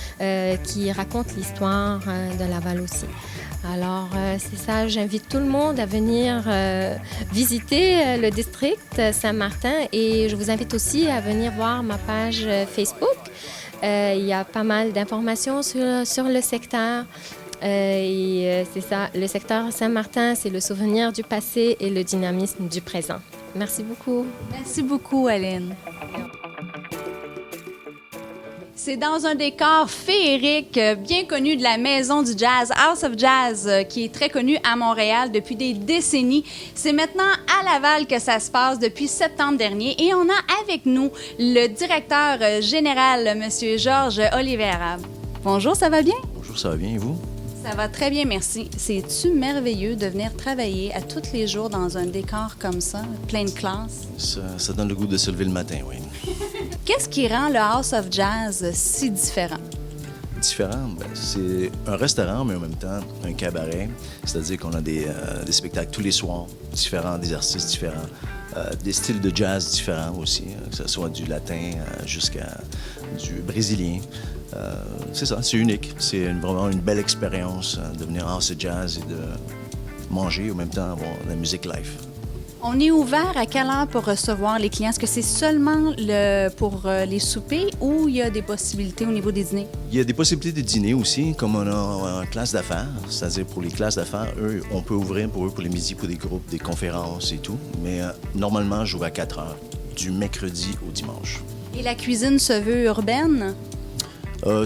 qui racontent l'histoire de Laval aussi. Alors, c'est ça, j'invite tout le monde à venir visiter le district Saint-Martin et je vous invite aussi à venir voir ma page Facebook. Il y a pas mal d'informations sur le secteur. C'est ça, le secteur Saint-Martin, c'est le souvenir du passé et le dynamisme du présent. Merci beaucoup. Merci beaucoup, Aline. C'est dans un décor féerique, bien connu de la Maison du Jazz, House of Jazz, qui est très connu à Montréal depuis des décennies. C'est maintenant à Laval que ça se passe depuis septembre dernier et on a avec nous le directeur général, M. Georges Oliveira. Bonjour, ça va bien? Bonjour, ça va bien et vous? Ça va très bien, merci. C'est-tu merveilleux de venir travailler à tous les jours dans un décor comme ça, plein de classe? Ça donne le goût de se lever le matin, oui. Qu'est-ce qui rend le House of Jazz si différent? Différent, c'est un restaurant, mais en même temps un cabaret. C'est-à-dire qu'on a des spectacles tous les soirs, différents, des artistes différents, des styles de jazz différents aussi, que ce soit du latin jusqu'à du brésilien. C'est ça, c'est unique. C'est vraiment une belle expérience de venir en House of Jazz et de manger, en même temps avoir la musique live. On est ouvert à quelle heure pour recevoir les clients? Est-ce que c'est seulement pour les soupers ou il y a des possibilités au niveau des dîners? Il y a des possibilités de dîner aussi, comme on a une classe d'affaires. C'est-à-dire pour les classes d'affaires, eux, on peut ouvrir pour eux pour les midis, pour des groupes, des conférences et tout. Mais normalement, j'ouvre à 4 heures, du mercredi au dimanche. Et la cuisine se veut urbaine?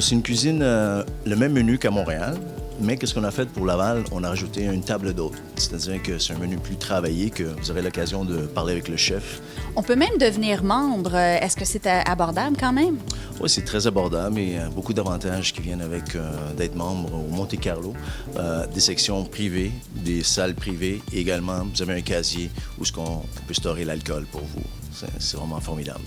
C'est une cuisine, le même menu qu'à Montréal. Mais qu'est-ce qu'on a fait pour Laval? On a rajouté une table d'hôte. C'est-à-dire que c'est un menu plus travaillé, que vous aurez l'occasion de parler avec le chef. On peut même devenir membre. Est-ce que c'est abordable quand même? Oui, c'est très abordable et beaucoup d'avantages qui viennent avec d'être membre au Monte Carlo. Des sections privées, des salles privées. Et également, vous avez un casier où on peut stocker l'alcool pour vous. C'est vraiment formidable.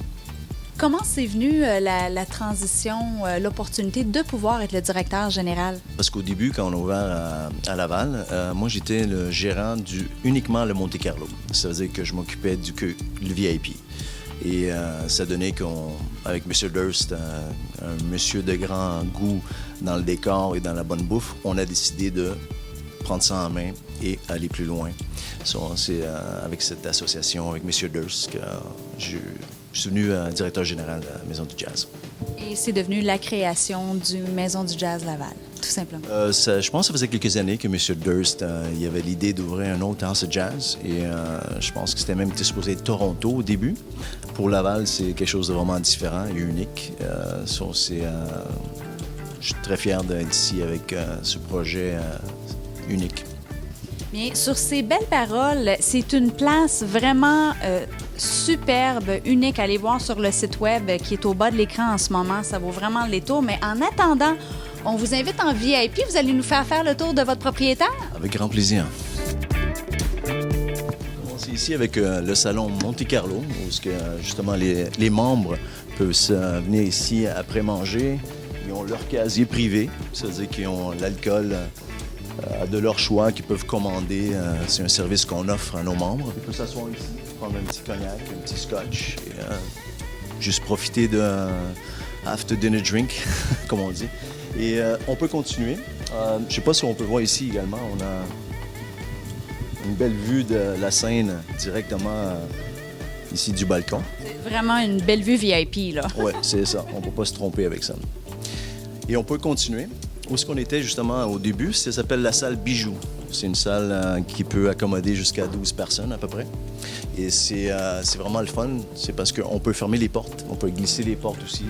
Comment c'est venu la transition, l'opportunité de pouvoir être le directeur général? Parce qu'au début, quand on a ouvert à Laval, moi, j'étais le gérant uniquement le Monte Carlo. Ça veut dire que je m'occupais le VIP. Et ça donnait qu'avec M. Durst, un monsieur de grand goût dans le décor et dans la bonne bouffe, on a décidé de prendre ça en main et aller plus loin. C'est avec cette association, avec M. Durst, que Je suis devenu directeur général de la Maison du Jazz. Et c'est devenu la création du Maison du Jazz Laval, tout simplement. Je pense que ça faisait quelques années que M. Durst il avait l'idée d'ouvrir un autre house of jazz. Et je pense que c'était même supposé être Toronto au début. Pour Laval, c'est quelque chose de vraiment différent et unique. Je suis très fier d'être ici avec ce projet unique. Bien, sur ces belles paroles, c'est une place vraiment superbe, unique. Allez voir sur le site web qui est au bas de l'écran en ce moment. Ça vaut vraiment le détour. Mais en attendant, on vous invite en VIP. Vous allez nous faire le tour de votre propriétaire? Avec grand plaisir. On commence ici avec le salon Monte Carlo, où justement les membres peuvent venir ici après manger. Ils ont leur casier privé, c'est-à-dire qu'ils ont l'alcool de leur choix qu'ils peuvent commander. C'est un service qu'on offre à nos membres. Ils peuvent s'asseoir ici, prendre un petit cognac, un petit scotch, et juste profiter d'un after dinner drink, comme on dit. Et on peut continuer. Je ne sais pas si on peut voir ici également. On a une belle vue de la Seine directement ici du balcon. C'est vraiment une belle vue VIP, là. Oui, c'est ça. On ne peut pas se tromper avec ça. Et on peut continuer. Où est-ce qu'on était justement au début? Ça s'appelle la salle Bijoux. C'est une salle qui peut accommoder jusqu'à 12 personnes à peu près. Et c'est vraiment le fun. C'est parce qu'on peut fermer les portes. On peut glisser les portes aussi.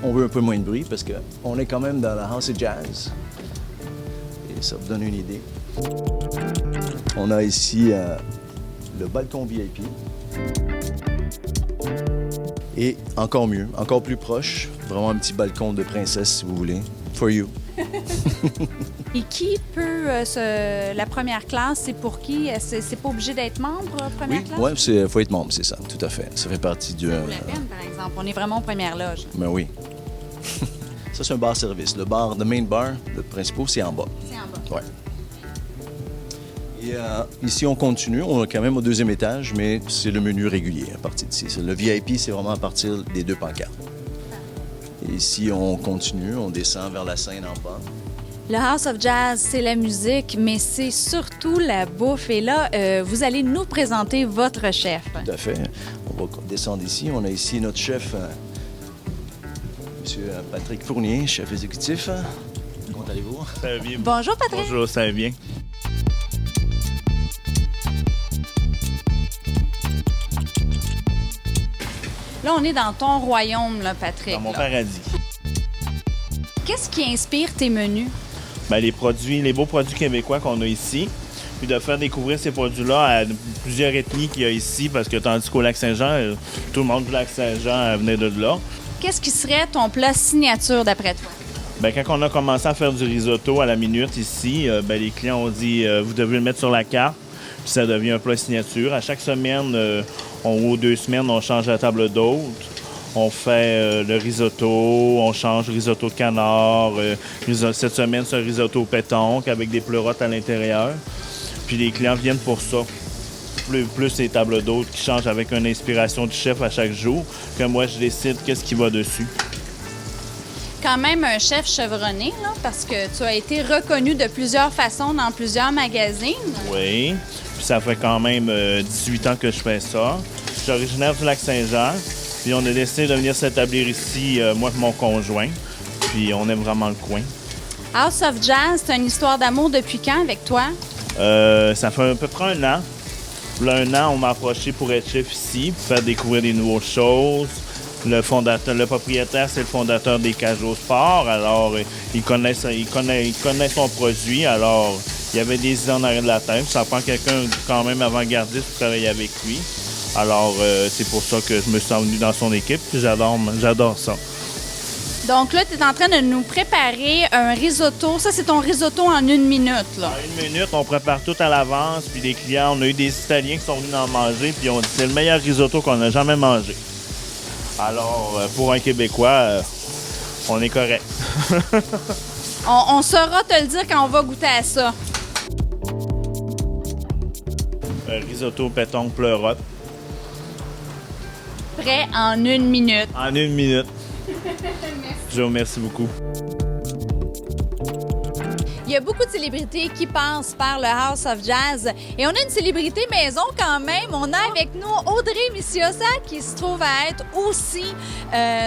On veut un peu moins de bruit parce qu'on est quand même dans la house of jazz. Et ça vous donne une idée. On a ici le balcon VIP. Et encore mieux, encore plus proche, vraiment un petit balcon de princesse si vous voulez. For you. Et qui peut la première classe, c'est pour qui? C'est pas obligé d'être membre, première classe? Oui, il faut être membre, c'est ça, tout à fait. Ça fait partie du... Pour la peine, par exemple. On est vraiment aux premières loges. Ben oui. Ça, c'est un bar-service. Le main bar, le principal, c'est en bas. C'est en bas. Oui. Et ici, on continue. On est quand même au deuxième étage, mais c'est le menu régulier à partir d'ici. Le VIP, c'est vraiment à partir des 2 pancartes. Et ici, on continue. On descend vers la scène en bas. Le House of Jazz, c'est la musique, mais c'est surtout la bouffe. Et là, vous allez nous présenter votre chef. Tout à fait. On va descendre ici. On a ici notre chef, M. Patrick Fournier, chef exécutif. Comment allez-vous? Ça va bien. Bonjour, Patrick. Bonjour, ça va bien. Là, on est dans ton royaume, là, Patrick. Dans mon paradis. Qu'est-ce qui inspire tes menus? Bien, les beaux produits québécois qu'on a ici, puis de faire découvrir ces produits-là à plusieurs ethnies qu'il y a ici, parce que tandis qu'au Lac-Saint-Jean, tout le monde du Lac-Saint-Jean venait de là. Qu'est-ce qui serait ton plat signature d'après toi? Bien, quand on a commencé à faire du risotto à la minute ici, les clients ont dit vous devez le mettre sur la carte, puis ça devient un plat signature. À chaque semaine, ou 2 semaines, on change la table d'hôte. On fait le risotto, on change risotto de canard. Cette semaine, c'est un risotto pétanque avec des pleurotes à l'intérieur. Puis les clients viennent pour ça. Plus les tables d'hôtes qui changent avec une inspiration du chef à chaque jour, que moi, je décide qu'est-ce qui va dessus. Quand même un chef chevronné, là, parce que tu as été reconnu de plusieurs façons dans plusieurs magazines. Oui, puis ça fait quand même 18 ans que je fais ça. Je suis originaire du Lac-Saint-Jean. Puis on a décidé de venir s'établir ici, moi et mon conjoint. Puis on aime vraiment le coin. House of Jazz, c'est une histoire d'amour depuis quand avec toi? Ça fait à peu près 1 an. Là, 1 an, on m'a approché pour être chef ici, pour faire découvrir des nouvelles choses. Le propriétaire, c'est le fondateur des Cajots Sport. Alors, il connaît son produit. Alors, il y avait des idées en arrière de la tête. Ça prend quelqu'un quand même avant-gardiste pour travailler avec lui. Alors, c'est pour ça que je me suis venu dans son équipe. J'adore ça. Donc là, tu es en train de nous préparer un risotto. Ça, c'est ton risotto en 1 minute, là. En 1 minute, on prépare tout à l'avance. Puis les clients, on a eu des Italiens qui sont venus en manger. Puis on dit c'est le meilleur risotto qu'on a jamais mangé. Alors, pour un Québécois, on est correct. on saura te le dire quand on va goûter à ça. Risotto pétanque pleurote. Prêt en 1 minute. En 1 minute. Je vous remercie beaucoup. Il y a beaucoup de célébrités qui passent par le House of Jazz. Et on a une célébrité maison quand même. On a avec nous Audrey Miciosa qui se trouve à être aussi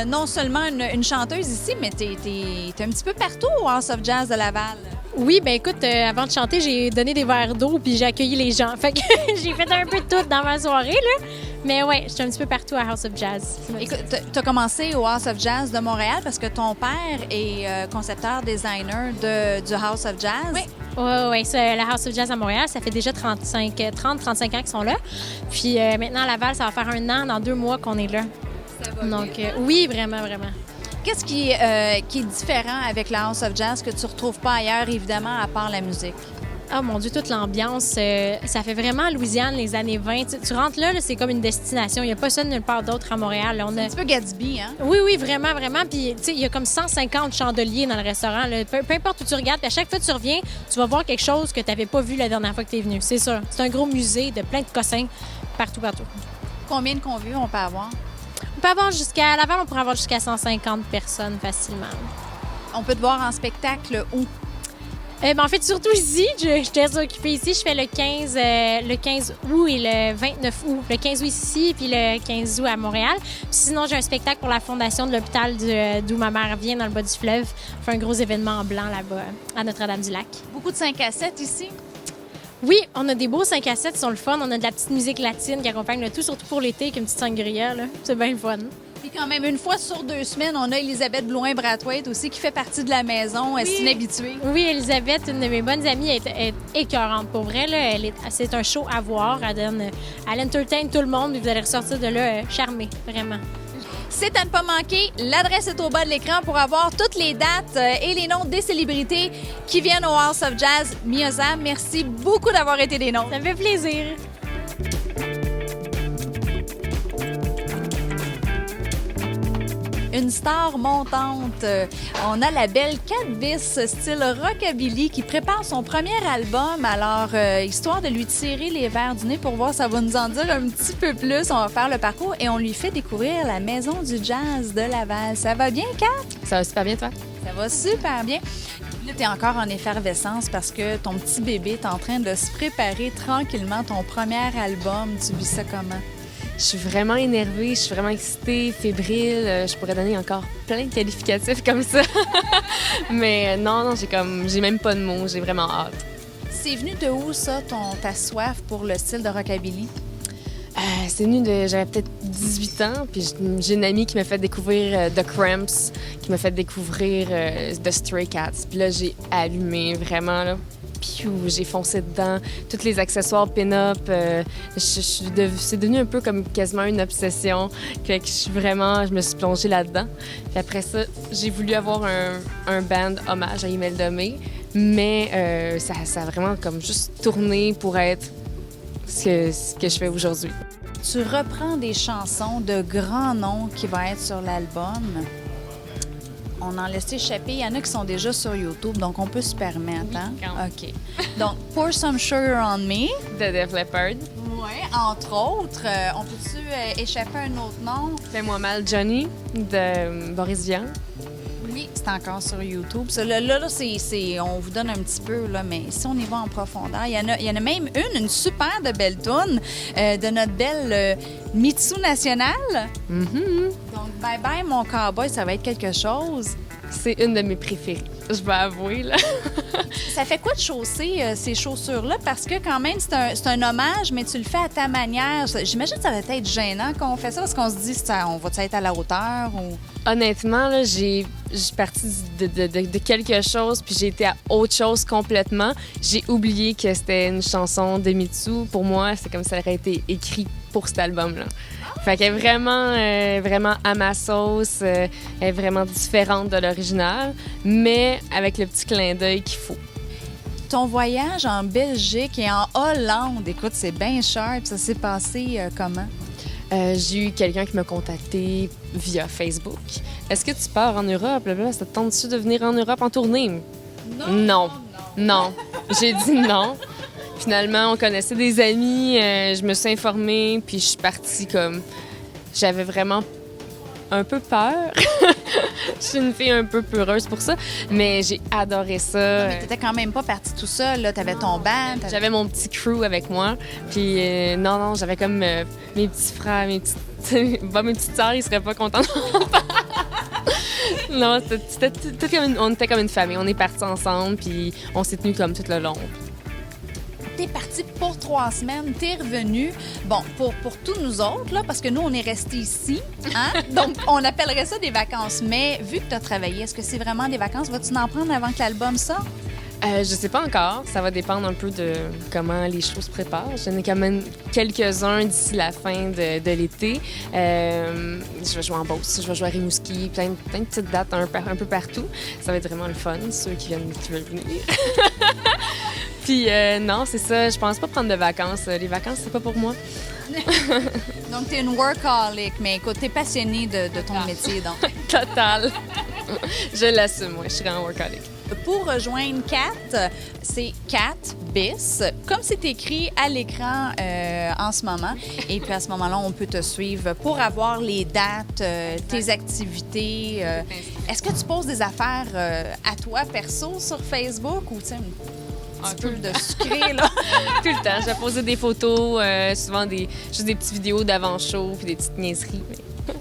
non seulement une chanteuse ici, mais t'es un petit peu partout au House of Jazz de Laval. Oui, ben écoute, avant de chanter, j'ai donné des verres d'eau puis j'ai accueilli les gens. Fait que j'ai fait un peu de tout dans ma soirée, là. Mais ouais, j'étais un petit peu partout à House of Jazz. Écoute, tu as commencé au House of Jazz de Montréal parce que ton père est concepteur-designer du House of Jazz. Oui. Oui, la House of Jazz à Montréal, ça fait déjà 30-35 ans qu'ils sont là. Puis maintenant, à Laval, ça va faire 1 an, dans 2 mois qu'on est là. Ça va Donc, bien. oui, vraiment, vraiment. Qu'est-ce qui est différent avec la House of Jazz que tu ne retrouves pas ailleurs, évidemment, à part la musique? Ah mon Dieu, toute l'ambiance, ça fait vraiment Louisiane, les années 20. Tu rentres là, c'est comme une destination. Il n'y a pas ça nulle part d'autre à Montréal. Là, C'est un petit peu Gatsby, hein? Oui, vraiment, vraiment. Puis, tu sais, il y a comme 150 chandeliers dans le restaurant. Là. Peu importe où tu regardes, puis à chaque fois que tu reviens, tu vas voir quelque chose que tu n'avais pas vu la dernière fois que tu es venu. C'est sûr. C'est un gros musée de plein de cossins partout. Combien de convives on peut avoir? On peut avoir jusqu'à Laval, on pourrait avoir jusqu'à 150 personnes facilement. On peut te voir en spectacle où? En fait, surtout ici, je t'ai occupée ici. Je fais le 15 août et le 29 août. Le 15 août ici, puis le 15 août à Montréal. Puis sinon, j'ai un spectacle pour la fondation de l'hôpital d'où ma mère vient, dans le bas du fleuve. On fait un gros événement en blanc là-bas, à Notre-Dame-du-Lac. Beaucoup de 5 à 7 ici? Oui, on a des beaux 5 à 7, ils sont le fun. On a de la petite musique latine qui accompagne le tout, surtout pour l'été, avec une petite sangria, là. C'est bien le fun. Puis quand même, une fois sur 2 semaines, on a Elisabeth Blouin-Brathwaite aussi qui fait partie de la maison. Oui. C'est une habituée. Oui, Elisabeth, une de mes bonnes amies, est écœurante. Pour vrai, là, c'est un show à voir. Elle entertain tout le monde et vous allez ressortir de là charmés, vraiment. C'est à ne pas manquer. L'adresse est au bas de l'écran pour avoir toutes les dates et les noms des célébrités qui viennent au House of Jazz. Miciosa, merci beaucoup d'avoir été des nôtres. Ça me fait plaisir. Une star montante. On a la belle Cat Biss, style rockabilly, qui prépare son premier album. Alors, histoire de lui tirer les verres du nez pour voir, ça va nous en dire un petit peu plus. On va faire le parcours et on lui fait découvrir la Maison du Jazz de Laval. Ça va bien, Cat? Ça va super bien, toi? Ça va super bien. Là, tu es encore en effervescence parce que ton petit bébé est en train de se préparer tranquillement ton premier album. Tu vis ça comment? Je suis vraiment énervée, je suis vraiment excitée, fébrile. Je pourrais donner encore plein de qualificatifs comme ça. Mais non, j'ai même pas de mots, j'ai vraiment hâte. C'est venu de où, ça, ta soif pour le style de rockabilly? C'est venu j'avais peut-être 18 ans, puis j'ai une amie qui m'a fait découvrir The Cramps, qui m'a fait découvrir The Stray Cats. Puis là, j'ai allumé vraiment, là. J'ai foncé dedans, tous les accessoires pin-up. C'est devenu un peu comme quasiment une obsession. Que je me suis plongée là-dedans. Puis après ça, j'ai voulu avoir un band hommage à Imelda May, mais ça a vraiment comme juste tourné pour être ce que je fais aujourd'hui. Tu reprends des chansons de grands noms qui vont être sur l'album. On en laisse échapper. Il y en a qui sont déjà sur YouTube, donc on peut se permettre. Hein? OK. Donc, Pour Some Sugar on Me. De Def Leppard. Oui, entre autres. On peut-tu échapper à un autre nom? Fais-moi mal, Johnny, de Boris Vian. Oui, c'est encore sur YouTube. Ça, là, on vous donne un petit peu, là, mais si on y va en profondeur, il y en a même une super de belle toune de notre belle Mitsu Nationale. Mm-hmm. Donc, Bye Bye Mon Cowboy, ça va être quelque chose. C'est une de mes préférées, je vais avouer, là. Ça fait quoi de chausser ces chaussures-là? Parce que quand même, c'est un hommage, mais tu le fais à ta manière. J'imagine que ça va être gênant quand on fait ça, parce qu'on se dit, on va-tu être à la hauteur? Ou... Honnêtement, là, j'ai parti de quelque chose, puis j'ai été à autre chose complètement. J'ai oublié que c'était une chanson de Mitsu. Pour moi, c'est comme si ça aurait été écrit pour cet album-là. Fait qu'elle est vraiment à ma sauce, elle est vraiment différente de l'original, mais avec le petit clin d'œil qu'il faut. Ton voyage en Belgique et en Hollande, écoute, c'est bien sharp. Ça s'est passé comment? J'ai eu quelqu'un qui m'a contacté via Facebook. Est-ce que tu pars en Europe? Ça te tente-tu de venir en Europe en tournée? Non. J'ai dit non. Finalement, on connaissait des amis, je me suis informée, puis je suis partie comme... J'avais vraiment un peu peur. Je suis une fille un peu peureuse pour ça, mais j'ai adoré ça. Mais t'étais quand même pas partie tout seul, là. T'avais ton band. J'avais mon petit crew avec moi. Puis non, j'avais comme mes petits frères, mes petites sœurs, ils seraient pas contents de mon part. Non, on était comme une famille. On est partis ensemble, puis on s'est tenus comme tout le long. T'es parti pour 3 semaines, t'es revenu. Bon, pour tous nous autres, là, parce que nous, on est restés ici, hein? Donc, on appellerait ça des vacances. Mais vu que t'as travaillé, est-ce que c'est vraiment des vacances? Vas-tu en prendre avant que l'album sorte? Je sais pas encore. Ça va dépendre un peu de comment les choses se préparent. J'en ai quand même quelques-uns d'ici la fin de l'été. Je vais jouer en Beauce, je vais jouer à Rimouski, plein de petites dates un peu partout. Ça va être vraiment le fun, ceux qui veulent venir. Puis non, c'est ça. Je pense pas prendre de vacances. Les vacances, c'est pas pour moi. Donc, t'es une workaholic, mais écoute, t'es passionnée de ton métier, donc. Total. Je l'assume, moi. Je suis en workaholic. Pour rejoindre Kat, c'est Kat Bis, comme c'est écrit à l'écran en ce moment. Et puis à ce moment-là, on peut te suivre pour avoir les dates, tes activités. Est-ce que tu poses des affaires à toi perso sur Facebook ou un peu de sucré, là? Tout le temps. J'ai posé des photos, souvent juste des petites vidéos d'avant-show puis des petites niaiseries.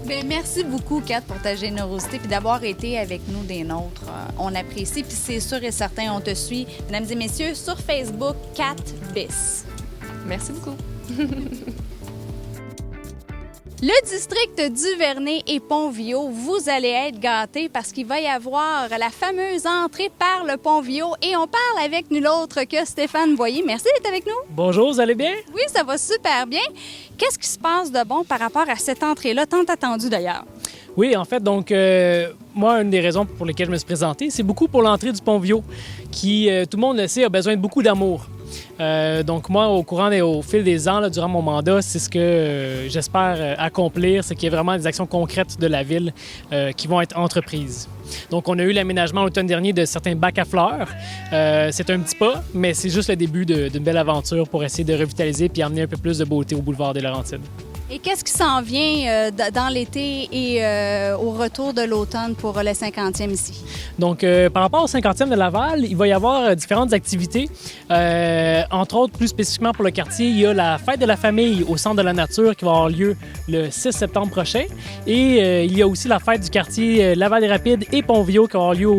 Bien, merci beaucoup, Kat, pour ta générosité puis d'avoir été avec nous des nôtres. On apprécie, puis c'est sûr et certain, on te suit, mesdames et messieurs, sur Facebook, Kat Bis. Merci beaucoup. Le district Duvernay et Pont-Viaud, vous allez être gâtés parce qu'il va y avoir la fameuse entrée par le Pont-Viaud et on parle avec nul autre que Stéphane Boyer. Merci d'être avec nous. Bonjour, vous allez bien? Oui, ça va super bien. Qu'est-ce qui se passe de bon par rapport à cette entrée-là, tant attendue d'ailleurs? Oui, en fait, donc, moi, une des raisons pour lesquelles je me suis présenté, c'est beaucoup pour l'entrée du Pont-Viaud, qui, tout le monde le sait, a besoin de beaucoup d'amour. Donc moi, au fil des ans, là, durant mon mandat, c'est ce que j'espère accomplir, c'est qu'il y ait vraiment des actions concrètes de la ville qui vont être entreprises. Donc on a eu l'aménagement l'automne dernier de certains bacs à fleurs. C'est un petit pas, mais c'est juste le début d'une belle aventure pour essayer de revitaliser puis amener un peu plus de beauté au boulevard des Laurentides. Et qu'est-ce qui s'en vient dans l'été et au retour de l'automne pour le 50e ici? Donc, par rapport au 50e de Laval, il va y avoir différentes activités. Entre autres, plus spécifiquement pour le quartier, il y a la fête de la famille au Centre de la nature qui va avoir lieu le 6 septembre prochain. Et il y a aussi la fête du quartier Laval-des-Rapides et Pont-Viaud qui va avoir lieu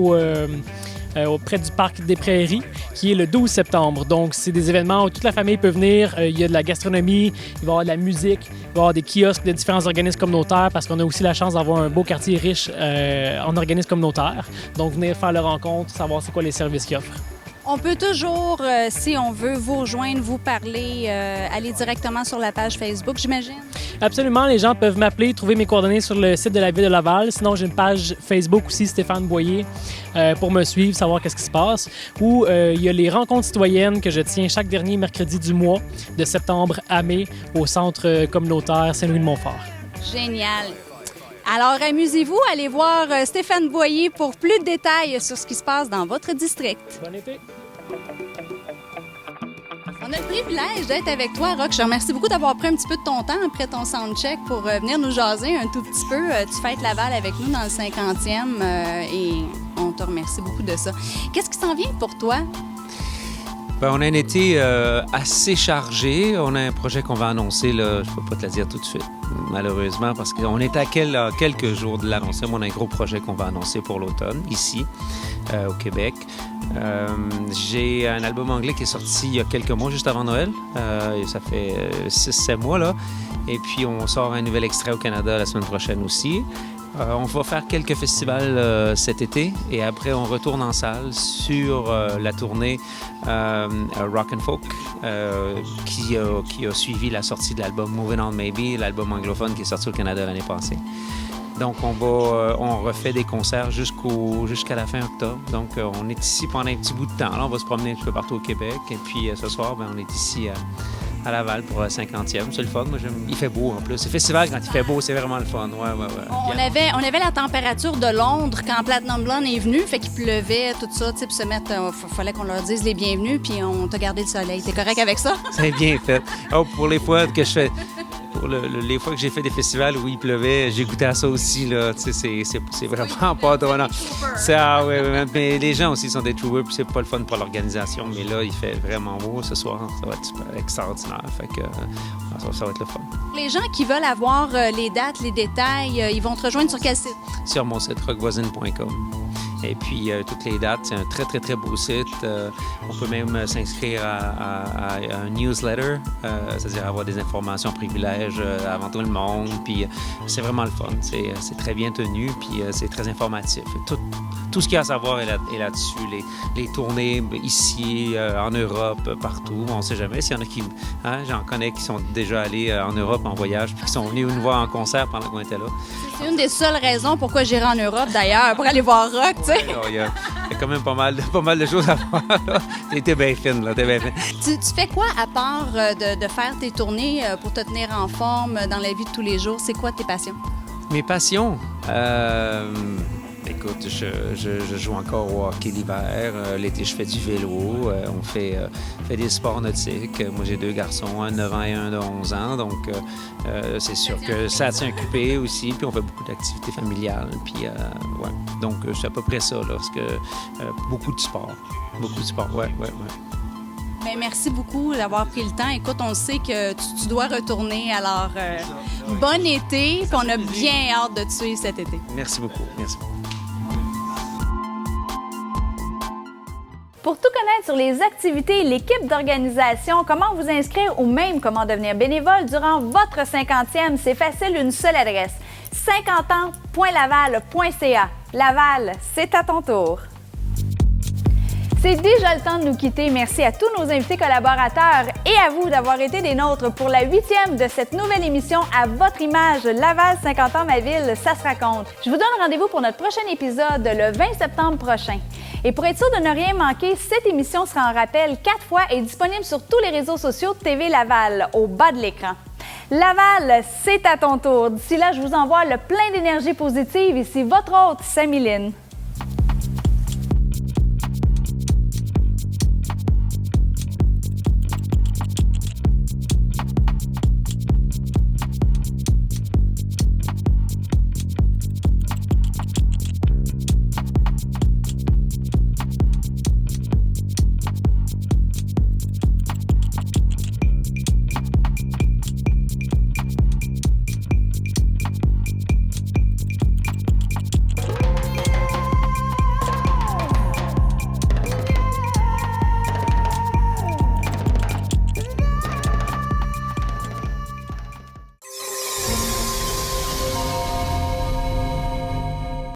auprès du Parc des Prairies, qui est le 12 septembre. Donc, c'est des événements où toute la famille peut venir. Il y a de la gastronomie, il va y avoir de la musique, il va y avoir des kiosques de différents organismes communautaires parce qu'on a aussi la chance d'avoir un beau quartier riche en organismes communautaires. Donc, venir faire la rencontre, savoir c'est quoi les services qu'ils offrent. On peut toujours, si on veut, vous rejoindre, vous parler, aller directement sur la page Facebook, j'imagine? Absolument. Les gens peuvent m'appeler, trouver mes coordonnées sur le site de la Ville de Laval. Sinon, j'ai une page Facebook aussi, Stéphane Boyer, pour me suivre, savoir qu'est-ce qui se passe. Ou il y a les rencontres citoyennes que je tiens chaque dernier mercredi du mois, de septembre à mai, au centre communautaire Saint-Louis-de-Montfort. Génial. Alors, amusez-vous, allez voir Stéphane Boyer pour plus de détails sur ce qui se passe dans votre district. Bon été. On a le privilège d'être avec toi, Roch. Je te remercie beaucoup d'avoir pris un petit peu de ton temps après ton soundcheck pour venir nous jaser un tout petit peu. Tu fêtes Laval avec nous dans le 50e et on te remercie beaucoup de ça. Qu'est-ce qui s'en vient pour toi? Bien, on a un été assez chargé. On a un projet qu'on va annoncer, là, je ne peux pas te le dire tout de suite, malheureusement, parce qu'on est à quelques jours de l'annoncer. On a un gros projet qu'on va annoncer pour l'automne, ici, au Québec. J'ai un album anglais qui est sorti il y a quelques mois, juste avant Noël. Et ça fait 6-7 mois, là. Et puis, on sort un nouvel extrait au Canada la semaine prochaine aussi. On va faire quelques festivals cet été et après on retourne en salle sur la tournée Rock and Folk qui a suivi la sortie de l'album Moving On Maybe, l'album anglophone qui est sorti au Canada l'année passée. Donc on refait des concerts jusqu'à la fin octobre. Donc on est ici pendant un petit bout de temps. Là, on va se promener un petit peu partout au Québec et puis ce soir on est ici à Laval pour le 50e. C'est le fun. Moi, il fait beau en plus. Le festival, quand il fait beau, c'est vraiment le fun. Ouais. On avait la température de Londres quand Platinum Blonde est venu, fait qu'il pleuvait, tout ça, tu sais, pour se mettre... fallait qu'on leur dise les bienvenus, puis on t'a gardé le soleil. T'es correct avec ça? C'est bien fait. Oh, pour les fois que je fais... toujours. Les fois que j'ai fait des festivals où il pleuvait, j'ai goûté à ça aussi. Là. C'est vraiment pas drôle. Non. Mais les gens aussi sont des trouveurs, puis c'est pas le fun pour l'organisation. Mais là, il fait vraiment beau ce soir. Ça va être super extraordinaire. Fait que ça va être le fun. Les gens qui veulent avoir les dates, les détails, ils vont te rejoindre sur quel site? Sur mon site rockvoisine.com. Et puis, toutes les dates, c'est un très, très, très beau site. On peut même s'inscrire à un newsletter, c'est-à-dire avoir des informations, privilèges avant tout le monde. Puis, c'est vraiment le fun. C'est très bien tenu, puis c'est très informatif. Tout ce qu'il y a à savoir est là-dessus. Les tournées ici, en Europe, partout. On ne sait jamais s'il y en a qui... j'en connais qui sont déjà allés en Europe en voyage, puis qui sont venus nous voir en concert pendant qu'on était là. C'est une des seules raisons pourquoi j'irai en Europe, d'ailleurs, pour aller voir Rock, tu sais. Il y a quand même pas mal de choses à voir. T'es bien fine, là. T'es bien fine. Tu fais quoi à part de faire tes tournées pour te tenir en forme dans la vie de tous les jours? C'est quoi tes passions? Mes passions? Écoute, je joue encore au hockey l'hiver. L'été, je fais du vélo. On fait des sports nautiques. Moi, j'ai 2 garçons, un de 9 ans et un de 11 ans. Donc, c'est sûr que ça tient occupé aussi. Puis, on fait beaucoup d'activités familiales. Puis, Donc, c'est à peu près ça, là. Parce que beaucoup de sport. Beaucoup de sport, ouais. Bien, merci beaucoup d'avoir pris le temps. Écoute, on sait que tu dois retourner. Alors, bon été. Puis, on a bien hâte de te suivre cet été. Merci beaucoup. Merci beaucoup. Pour tout connaître sur les activités, l'équipe d'organisation, comment vous inscrire ou même comment devenir bénévole durant votre 50e, c'est facile, une seule adresse. 50ans.laval.ca. Laval, c'est à ton tour. C'est déjà le temps de nous quitter. Merci à tous nos invités collaborateurs et à vous d'avoir été des nôtres pour la 8e de cette nouvelle émission à votre image. Laval, 50 ans, ma ville, ça se raconte. Je vous donne rendez-vous pour notre prochain épisode le 20 septembre prochain. Et pour être sûr de ne rien manquer, cette émission sera en rappel 4 fois et disponible sur tous les réseaux sociaux de TV Laval, au bas de l'écran. Laval, c'est à ton tour. D'ici là, je vous envoie le plein d'énergie positive. Ici votre hôte, Samy Lynn.